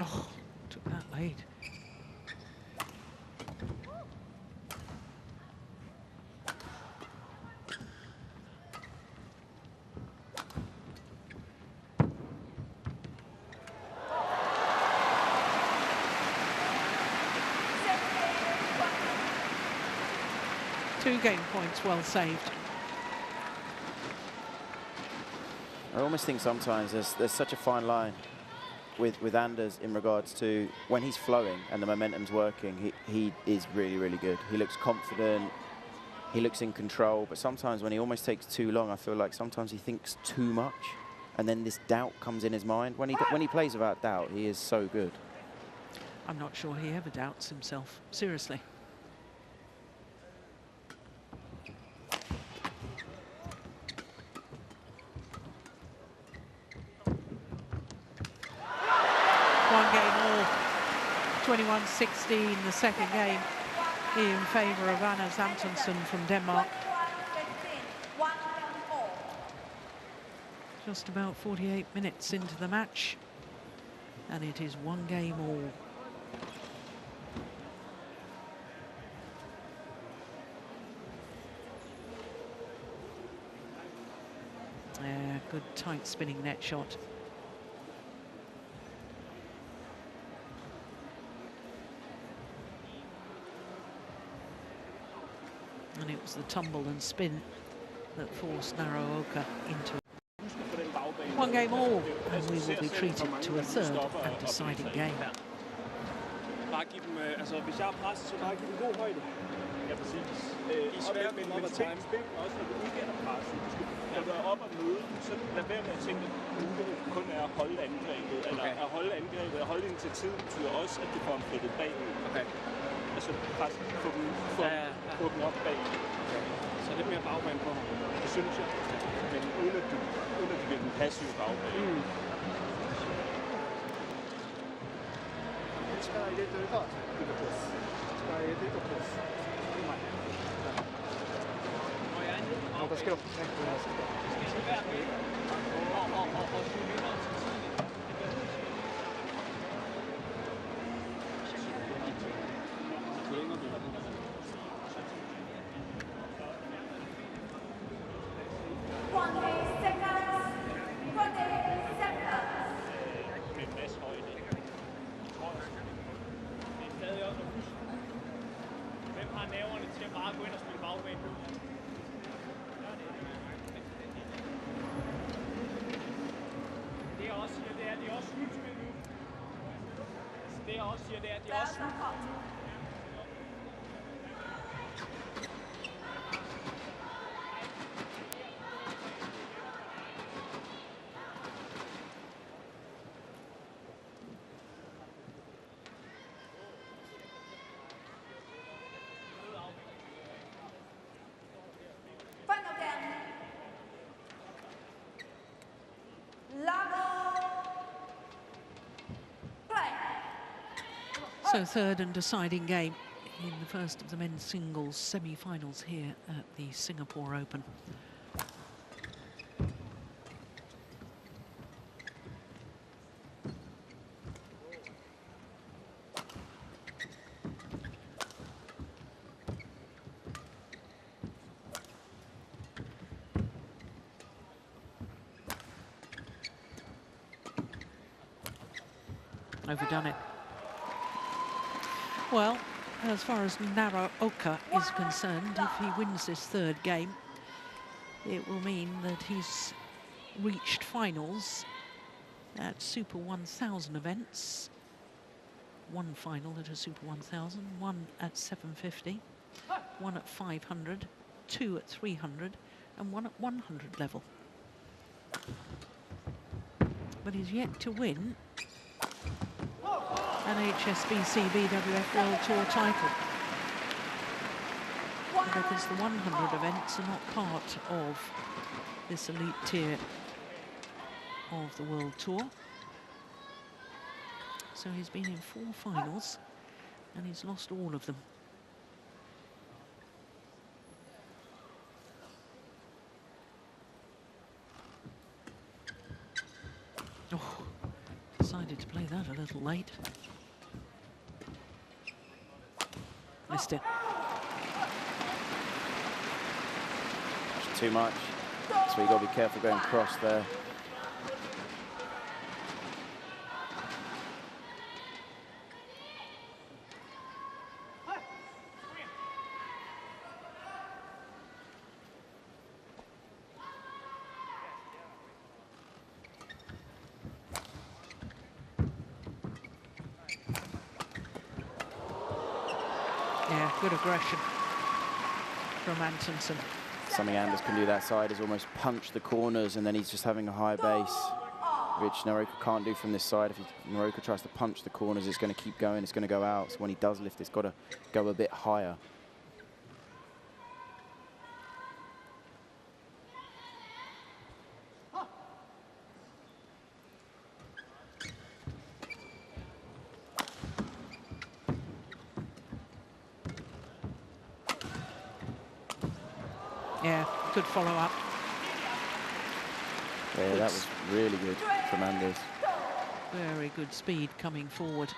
[SPEAKER 1] Oh, took that late. Two game points well saved.
[SPEAKER 3] I almost think sometimes there's such a fine line with Anders in regards to when he's flowing and the momentum's working, he is really, really good. He looks confident, he looks in control, but sometimes when he almost takes too long, I feel like sometimes he thinks too much, and then this doubt comes in his mind. When he plays without doubt, he is so good.
[SPEAKER 1] I'm not sure he ever doubts himself, seriously. One game all, 21-16 the second game in favour of Anders Antonsen from Denmark. Just about 48 minutes into the match, and it is 1 game all. Good tight spinning net shot. And it was the tumble and spin that forced Naraoka into it. 1 game all, and we will be treated to a third and deciding game.
[SPEAKER 4] Bare give dem, altså hvis jeg er presset, så bare give dem god højde. Ja, præcis. De er svære at komme op og time. Også når du udgætter presset. Når du er op og møde, så lad være med at tænke, at muligheden kun er at holde angrebet. Eller at holde angrebet og holde initiativet betyder også, at du får dem flyttet bagud. Okay. Altså faktisk få dem op bagud. Okay. Så lidt mere bagmand på ham. Det synes jeg. Men uden at du bliver den passive bagbane.
[SPEAKER 1] So third and deciding game in the first of the men's singles semi-finals here at the Singapore Open. Overdone it. Well, as far as Naraoka is concerned, if he wins this third game, it will mean that he's reached finals at Super 1000 events. 1 final at a Super 1000, 1 at 750, 1 at 500, 2 at 300, and 1 at 100 level. But he's yet to win an HSBC BWF World Tour title, because the 100 events are not part of this elite tier of the World Tour. So he's been in 4 finals and he's lost all of them. Oh, decided to play that a little late. Missed it.
[SPEAKER 3] Too much. So you got to be careful going cross there.
[SPEAKER 1] Yeah, good aggression from Antonsen.
[SPEAKER 3] Something Anders can do that side is almost punch the corners, and then he's just having a high base, which Naraoka can't do from this side. If Naraoka tries to punch the corners, it's going to keep going, it's going to go out. So when he does lift, it's got to go a bit higher.
[SPEAKER 1] Yeah, good follow-up.
[SPEAKER 3] Yeah, that was really good from Anders.
[SPEAKER 1] Very good speed coming forward.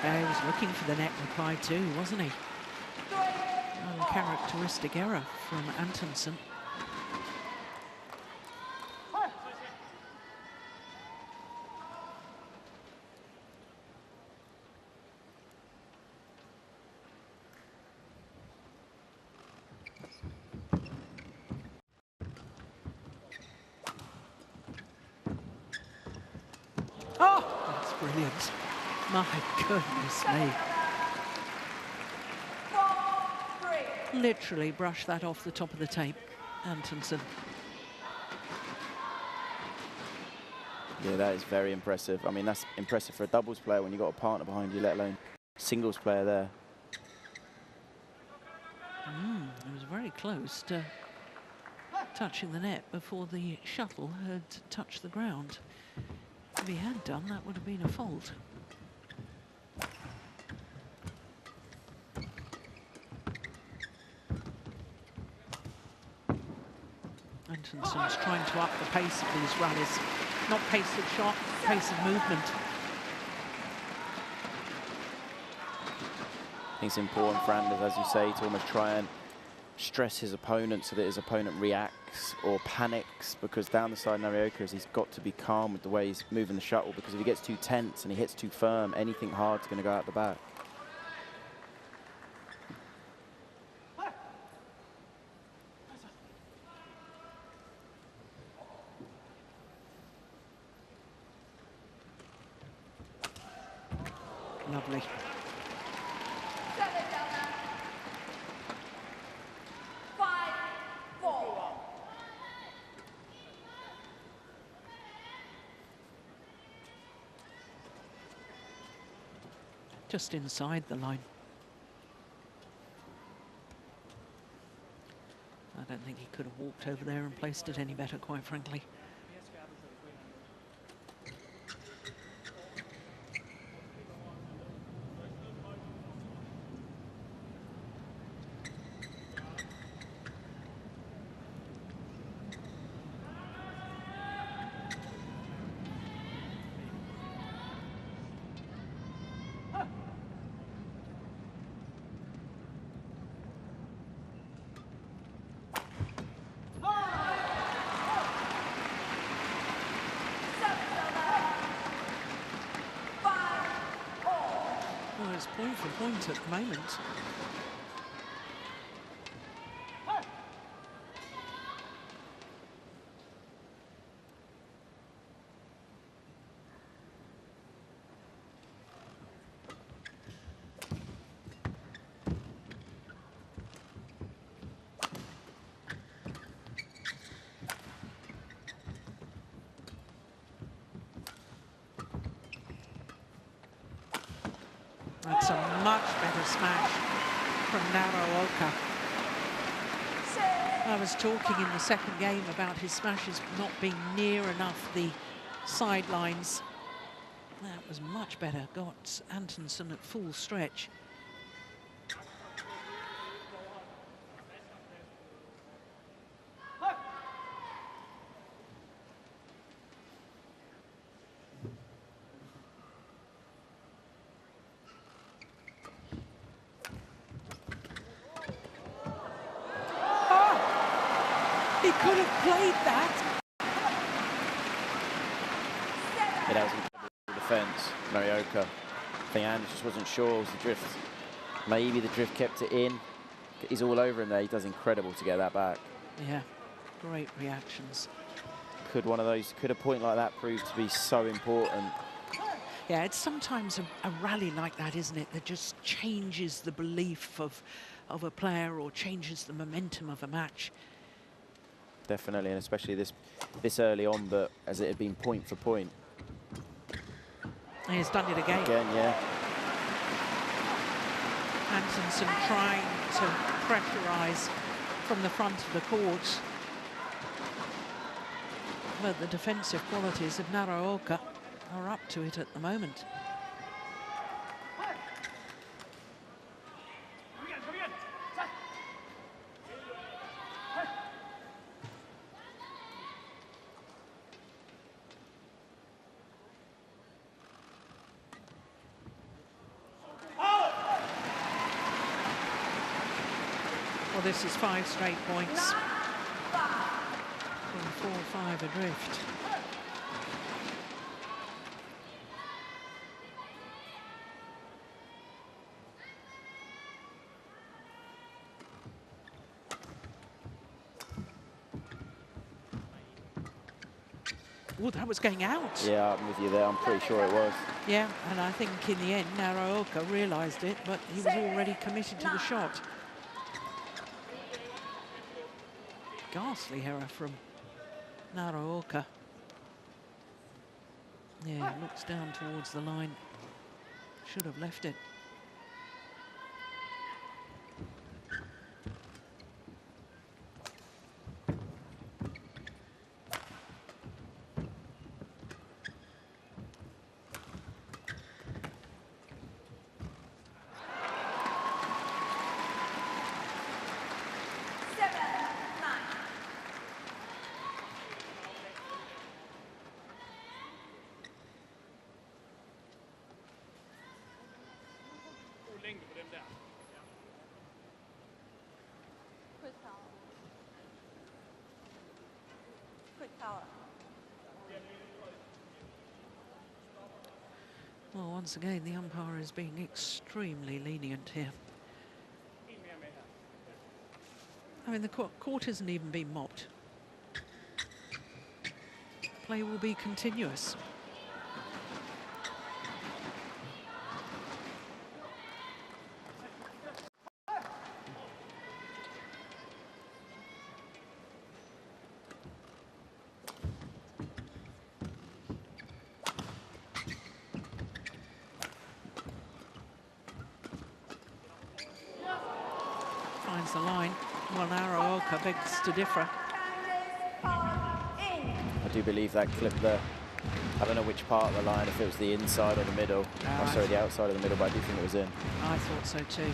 [SPEAKER 1] He was looking for the net reply too, wasn't he? Uncharacteristic error from Antonsen. Oh, that's brilliant. My goodness me. Literally brushed that off the top of the tape, Antonsen.
[SPEAKER 3] Yeah, that is very impressive. I mean, that's impressive for a doubles player when you've got a partner behind you, let alone singles player there.
[SPEAKER 1] It was very close to touching the net before the shuttle had touched the ground. If he had done, that would have been a fault. Antonsen's trying to up the pace of these rallies. Not pace of shot, pace of movement.
[SPEAKER 3] I think it's important for Anders, as you say, to almost try and stress his opponent so that his opponent reacts or panics, because down the side Naraoka, he's got to be calm with the way he's moving the shuttle, because if he gets too tense and he hits too firm, anything hard's going to go out the back.
[SPEAKER 1] Lovely. Just inside the line. I don't think he could have walked over there and placed it any better, quite frankly. Well, it's point for point at the moment. That's a much better smash from Naraoka. I was talking in the second game about his smashes not being near enough the sidelines. That was much better. Got Antonsen at full stretch. He could have played that.
[SPEAKER 3] Yeah, that was incredible defence, Naraoka. I think Anders just wasn't sure, was the drift. Maybe the drift kept it in. He's all over him there. He does incredible to get that back.
[SPEAKER 1] Yeah, great reactions.
[SPEAKER 3] Could a point like that prove to be so important?
[SPEAKER 1] Yeah, it's sometimes a rally like that, isn't it, that just changes the belief of a player or changes the momentum of a match.
[SPEAKER 3] Definitely, and especially this early on, but as it had been point for point.
[SPEAKER 1] And he's done it again.
[SPEAKER 3] Again, yeah.
[SPEAKER 1] Antonsen trying to pressurise from the front of the court. But the defensive qualities of Naraoka are up to it at the moment. Well, this is 5 straight points. From 4-5 adrift. Oh, that was going out.
[SPEAKER 3] Yeah, I'm with you there. I'm pretty sure it was.
[SPEAKER 1] Yeah, and I think in the end, Naraoka realised it, but he was already committed to the shot. Ghastly error from Naraoka. Yeah, looks down towards the line. Should have left it. Well, once again, the umpire is being extremely lenient here. I mean, the court hasn't even been mopped. Play will be continuous. Finds the line. Well, Naraoka begs to differ.
[SPEAKER 3] I do believe that clip there. I don't know which part of the line, if it was the inside or the middle. Oh, sorry, the outside of the middle, but I do think it was in.
[SPEAKER 1] I thought so too.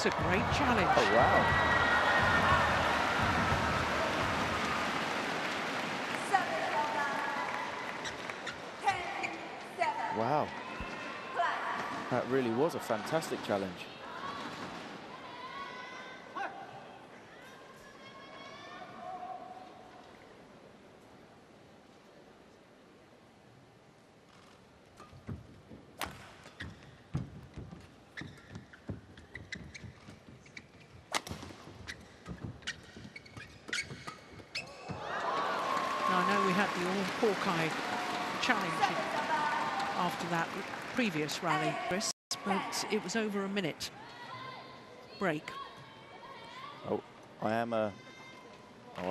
[SPEAKER 1] A great challenge.
[SPEAKER 3] Oh, wow. Wow. That really was a fantastic challenge.
[SPEAKER 1] I know we had the all-Hawkeye challenge after that previous rally, Chris, but it was over a minute break.
[SPEAKER 3] Oh, I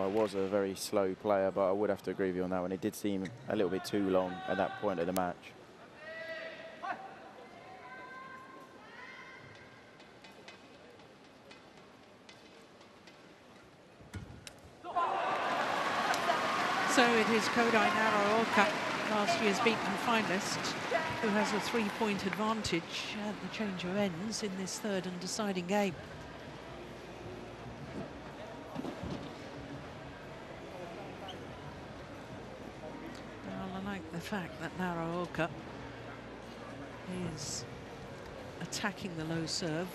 [SPEAKER 3] was a very slow player, but I would have to agree with you on that one. It did seem a little bit too long at that point of the match.
[SPEAKER 1] So it is Kodai Naraoka, last year's beaten finalist, who has a 3-point advantage at the change of ends in this third and deciding game. Well, I like the fact that Naraoka is attacking the low serve,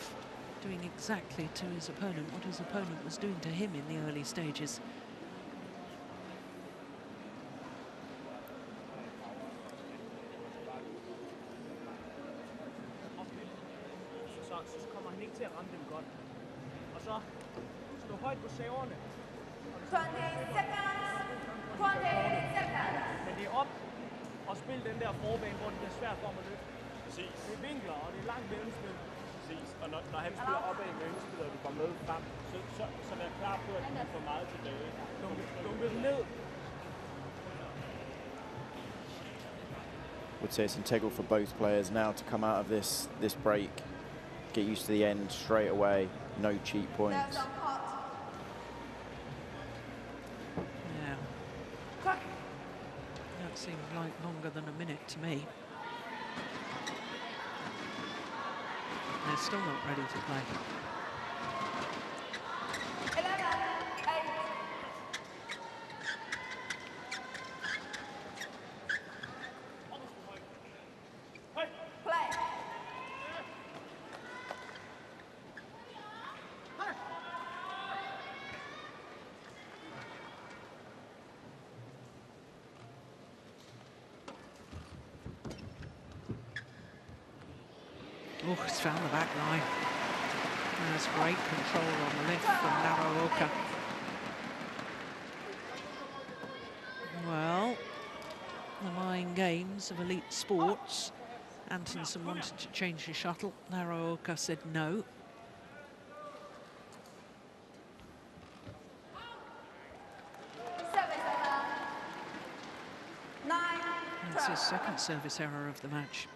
[SPEAKER 1] doing exactly to his opponent what his opponent was doing to him in the early stages.
[SPEAKER 4] Så kommer han ikke til at ramme dem godt. Og så stå højt på serverne.
[SPEAKER 2] 20 seconds. 20 seconds.
[SPEAKER 4] Men det er op spille den der forbane, hvor det bliver svært for ham at løfte. Præcis. Det er vinkler, og det er langt mellemspil. Præcis. Og når han spiller opad med indspil, og du kommer med frem, så vær klar på, at han får meget tilbage. Dumpe ned.
[SPEAKER 3] Would say it's integral for both players now to come out of this break, get used to the end straight away, no cheap points.
[SPEAKER 1] Yeah. That seemed like longer than a minute to me. They're still not ready to play.
[SPEAKER 2] 11-8. Play.
[SPEAKER 1] Oh, he's found the back line. There's great control on the lift from Naraoka. Well, the mind games of elite sports. Antonsen wanted to change his shuttle. Naraoka said no. That's his second service error of the match.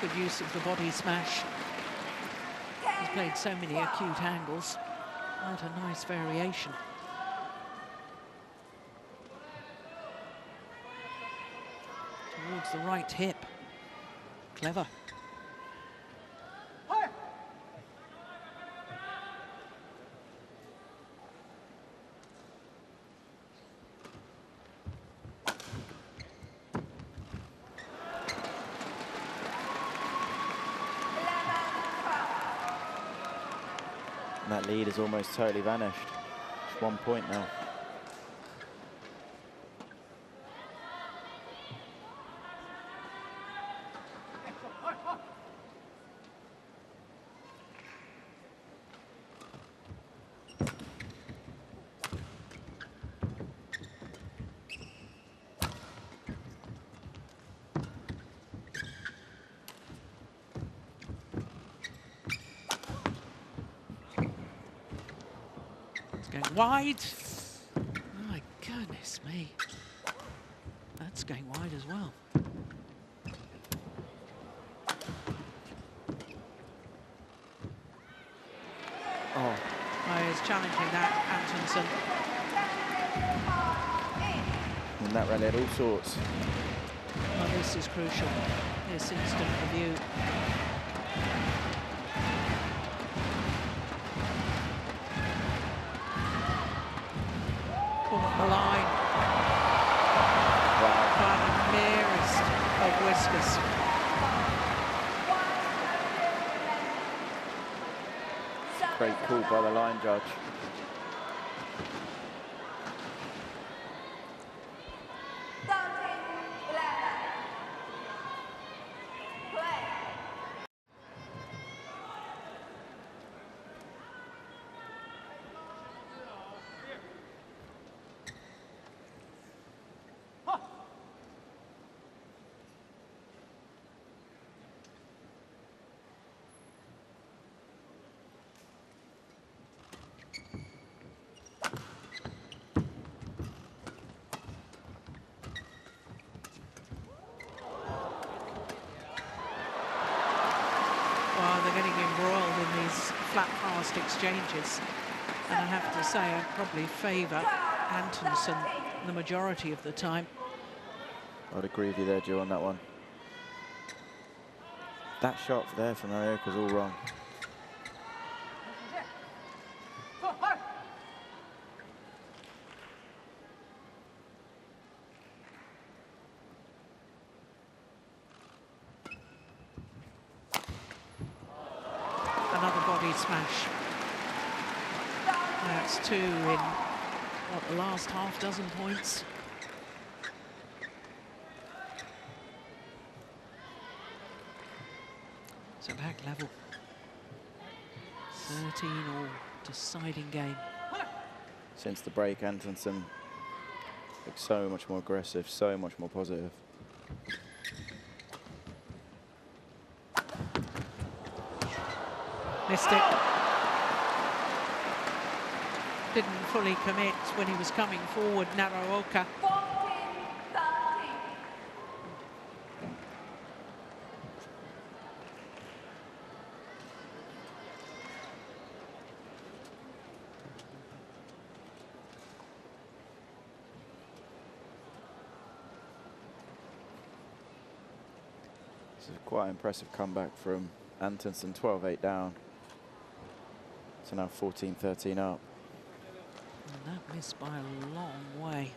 [SPEAKER 1] Good use of the body smash. He's played so many acute angles. Quite a nice variation. Towards the right hip. Clever.
[SPEAKER 3] And that lead has almost totally vanished. Just 1 point now.
[SPEAKER 1] Going wide. My goodness me. That's going wide as well.
[SPEAKER 3] Oh,
[SPEAKER 1] He's challenging that, Antonsen.
[SPEAKER 3] and that rally had all sorts.
[SPEAKER 1] Well, this is crucial. This instant review. Caught the line.
[SPEAKER 3] Wow.
[SPEAKER 1] By the merest of whiskers.
[SPEAKER 3] Great call by the line judge.
[SPEAKER 1] They're getting embroiled in these flat, fast exchanges. And I have to say, I'd probably favour Antonsen the majority of the time.
[SPEAKER 3] I'd agree with you there, Joe, on that one. That shot there from Naraoka's all wrong.
[SPEAKER 1] Another body smash. That's two in, what, the last half dozen points. to back level. 13-all deciding game.
[SPEAKER 3] Since the break, Antonsen looks so much more aggressive, so much more positive.
[SPEAKER 1] Missed it. Didn't fully commit when he was coming forward, Naraoka.
[SPEAKER 2] 14-13.
[SPEAKER 3] This is quite an impressive comeback from Antonsen, 12-8 down. So now 14-13 up.
[SPEAKER 1] And that missed by a long way.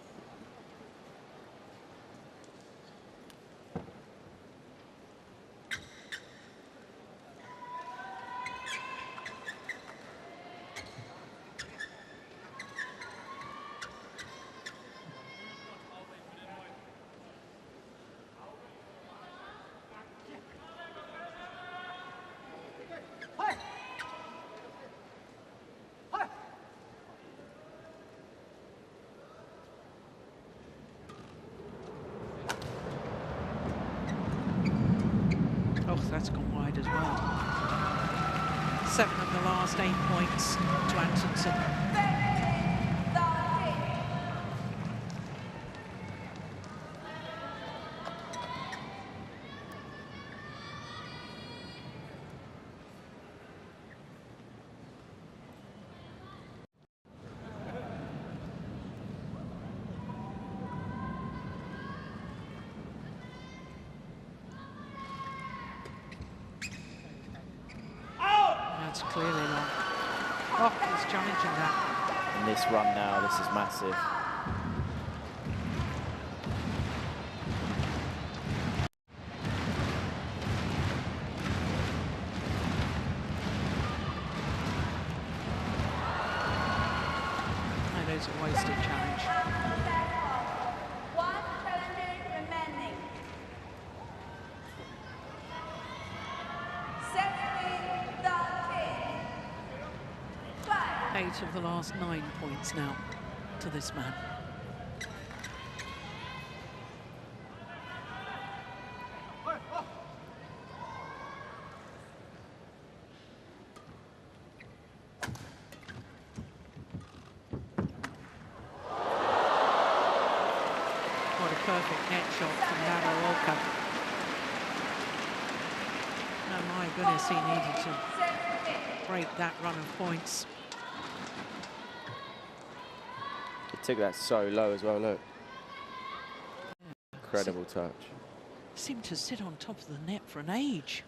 [SPEAKER 1] That's gone wide as well. 7 of the last 8 points to Antonsen. That's clearly long. Oh, he's challenging that.
[SPEAKER 3] In this run now, this is massive.
[SPEAKER 1] That is a wasted challenge.
[SPEAKER 2] 1 challenger remaining. 16-13. 5.
[SPEAKER 1] 8 of the last 9 points now to this man. What a perfect net shot from Naraoka. Oh my goodness, he needed to break that run of points.
[SPEAKER 3] He took that so low as well, look. Incredible touch.
[SPEAKER 1] Seemed to sit on top of the net for an age.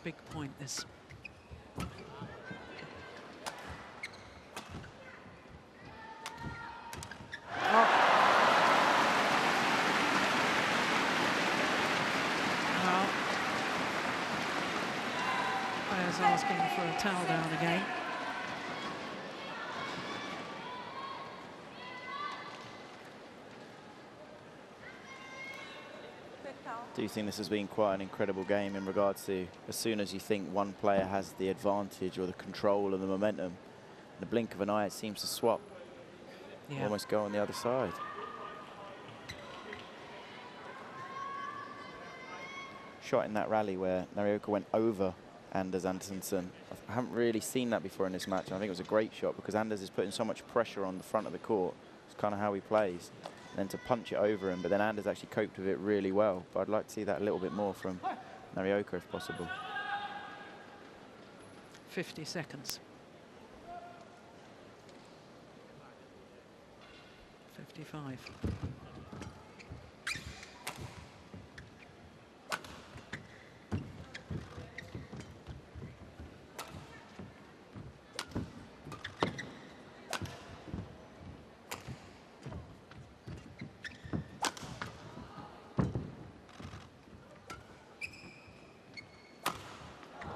[SPEAKER 1] Big point, this. Oh. Well, players asking for a towel down again.
[SPEAKER 3] Do you think this has been quite an incredible game in regards to as soon as you think one player has the advantage or the control and the momentum, in the blink of an eye it seems to swap, almost go on the other side. Shot in that rally where Naraoka went over Anders Antonsen. I haven't really seen that before in this match, and I think it was a great shot because Anders is putting so much pressure on the front of the court. It's kind of how he plays. And then to punch it over him, but then Anders actually coped with it really well. But I'd like to see that a little bit more from Naraoka if possible.
[SPEAKER 1] 50 seconds. 55.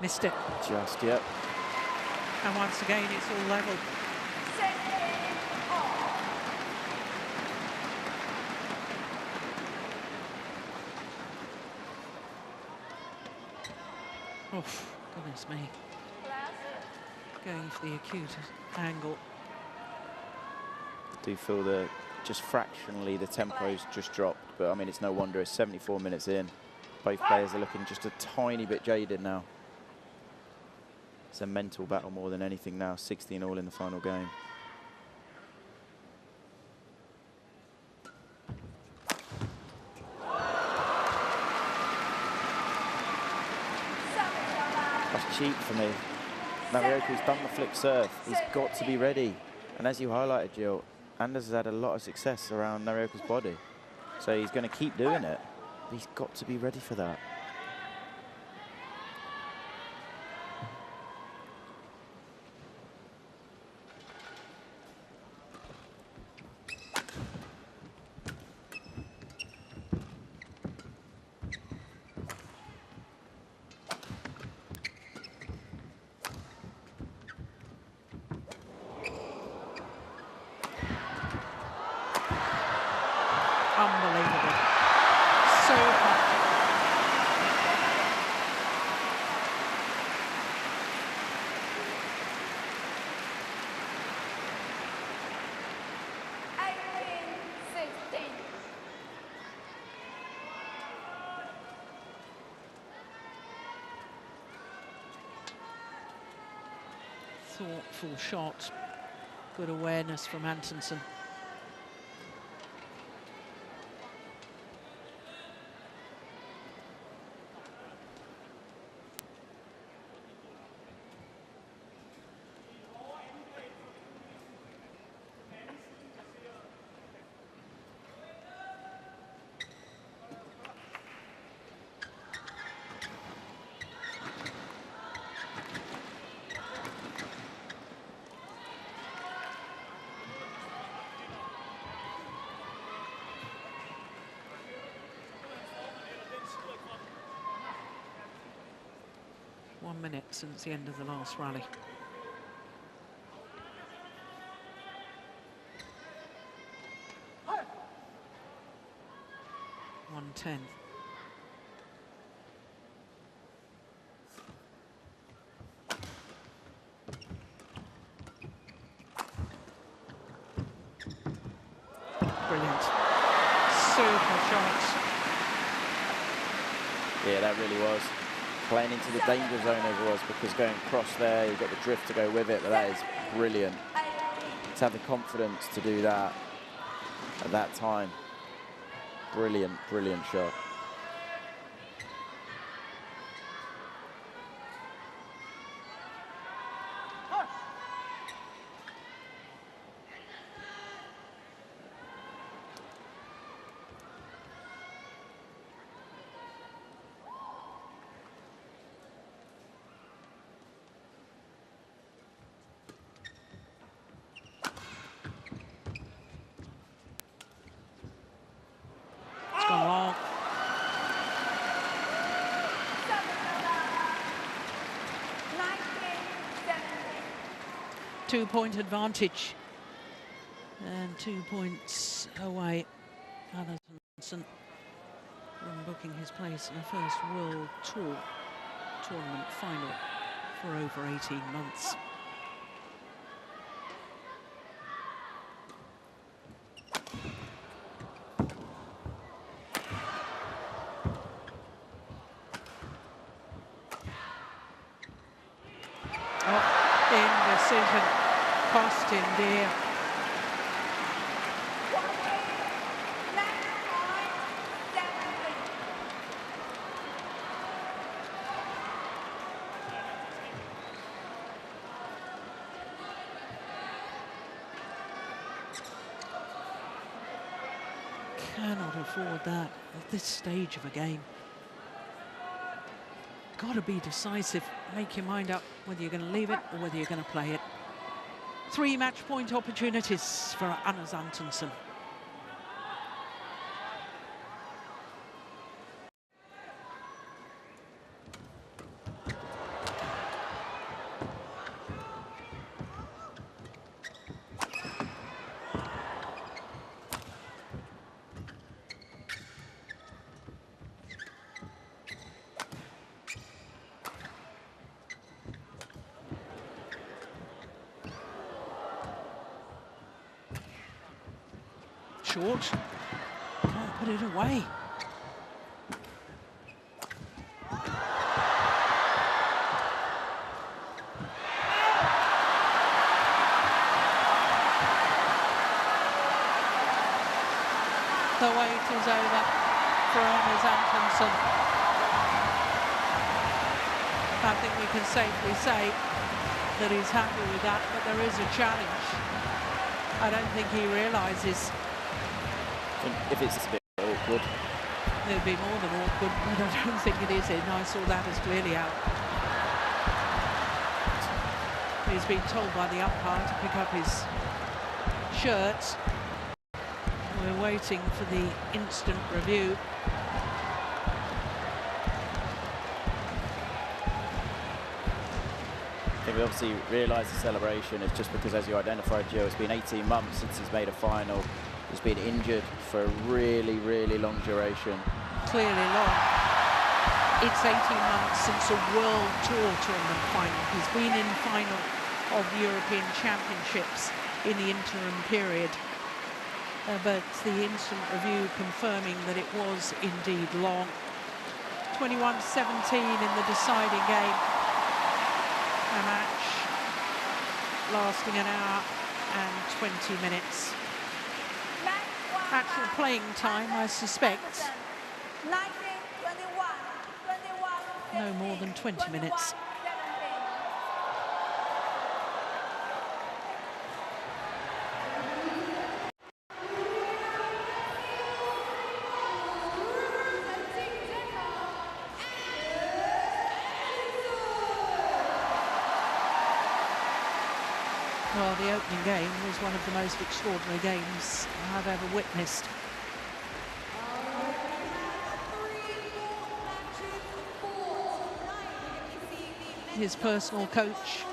[SPEAKER 1] Missed it.
[SPEAKER 3] Just, yep.
[SPEAKER 1] And once again, it's all level. Oh, goodness me. Going for the acute angle.
[SPEAKER 3] I do feel that just fractionally the tempo's just dropped, but I mean, it's no wonder. It's 74 minutes in. Both players are looking just a tiny bit jaded now. It's a mental battle more than anything now. 16 all in the final game. That's cheap for me. Naraoka's done the flick serve. He's got to be ready. And as you highlighted, Jill, Anders has had a lot of success around Naraoka's body. So he's going to keep doing it. But he's got to be ready for that.
[SPEAKER 1] Unbelievable. So hot. Thoughtful shot. Good awareness from Antonsen. One minute since the end of the last rally. .110. Brilliant. Super shots.
[SPEAKER 3] Yeah, that really was. Playing into the danger zone as it was, because going across there, you've got the drift to go with it, but that is brilliant. To have the confidence to do that at that time. Brilliant, brilliant shot.
[SPEAKER 1] It's gone long. Two-point advantage. And 2 points away. Antonsen from booking his place in the first World Tour tournament final for over 18 months. Indecision cost him dear. Cannot afford that at this stage of a game. Got to be decisive. Make your mind up whether you're going to leave it or whether you're going to play it. 3 match point opportunities for Anders Antonsen. short. Can't put it away. The wait is over for Anders Antonsen. I think we can safely say that he's happy with that, but there is a challenge. I don't think he realises.
[SPEAKER 3] If it's a bit awkward.
[SPEAKER 1] It'd be more than awkward, but I don't think it is in. I saw that as clearly out. He's been told by the umpire to pick up his shirt. We're waiting for the instant review.
[SPEAKER 3] I think we obviously realise the celebration is just because, as you identified, Joe, it's been 18 months since he's made a final. He's been injured for a really, really long duration.
[SPEAKER 1] Clearly long. It's 18 months since a World Tour tournament final. He's been in final of the European Championships in the interim period. But the instant review confirming that it was indeed long. 21-17 in the deciding game. A match lasting an hour and 20 minutes. Actual playing time, I suspect, no more than 20 minutes. Well, the opening game was one of the most extraordinary games I've ever witnessed. His personal coach,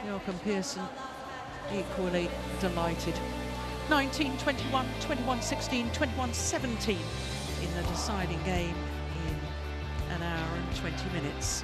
[SPEAKER 1] Joachim Pearson, equally delighted. 19-21, 21-16, 21-17 in the deciding game in an hour and 20 minutes.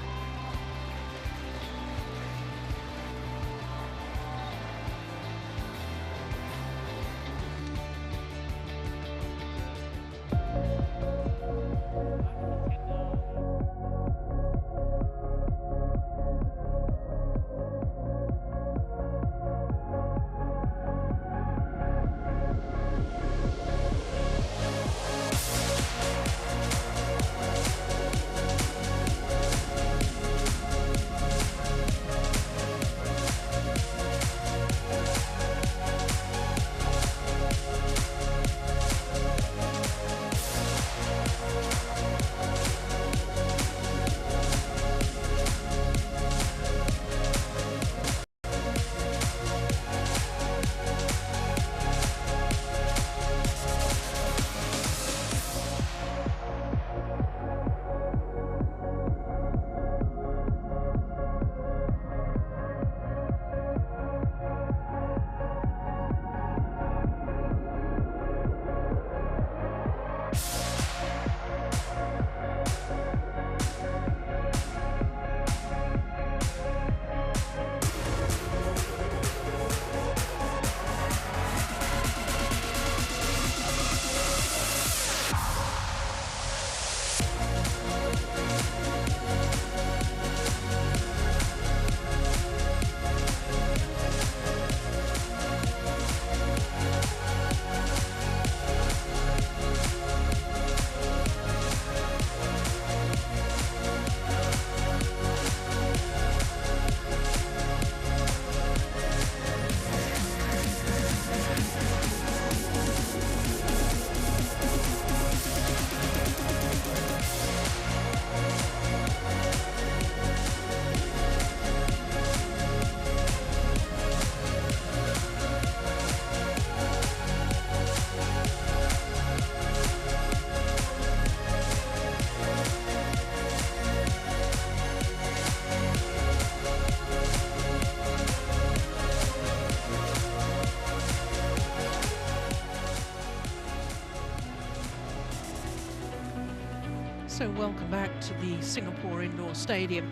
[SPEAKER 1] So welcome back to the Singapore Indoor Stadium.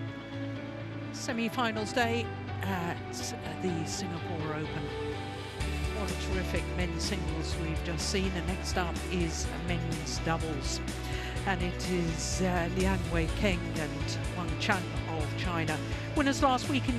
[SPEAKER 1] Semi-finals day at the Singapore Open. What a terrific men's singles we've just seen. And next up is men's doubles. And it is Liang Wei Keng and Wang Chan of China. Winners last week in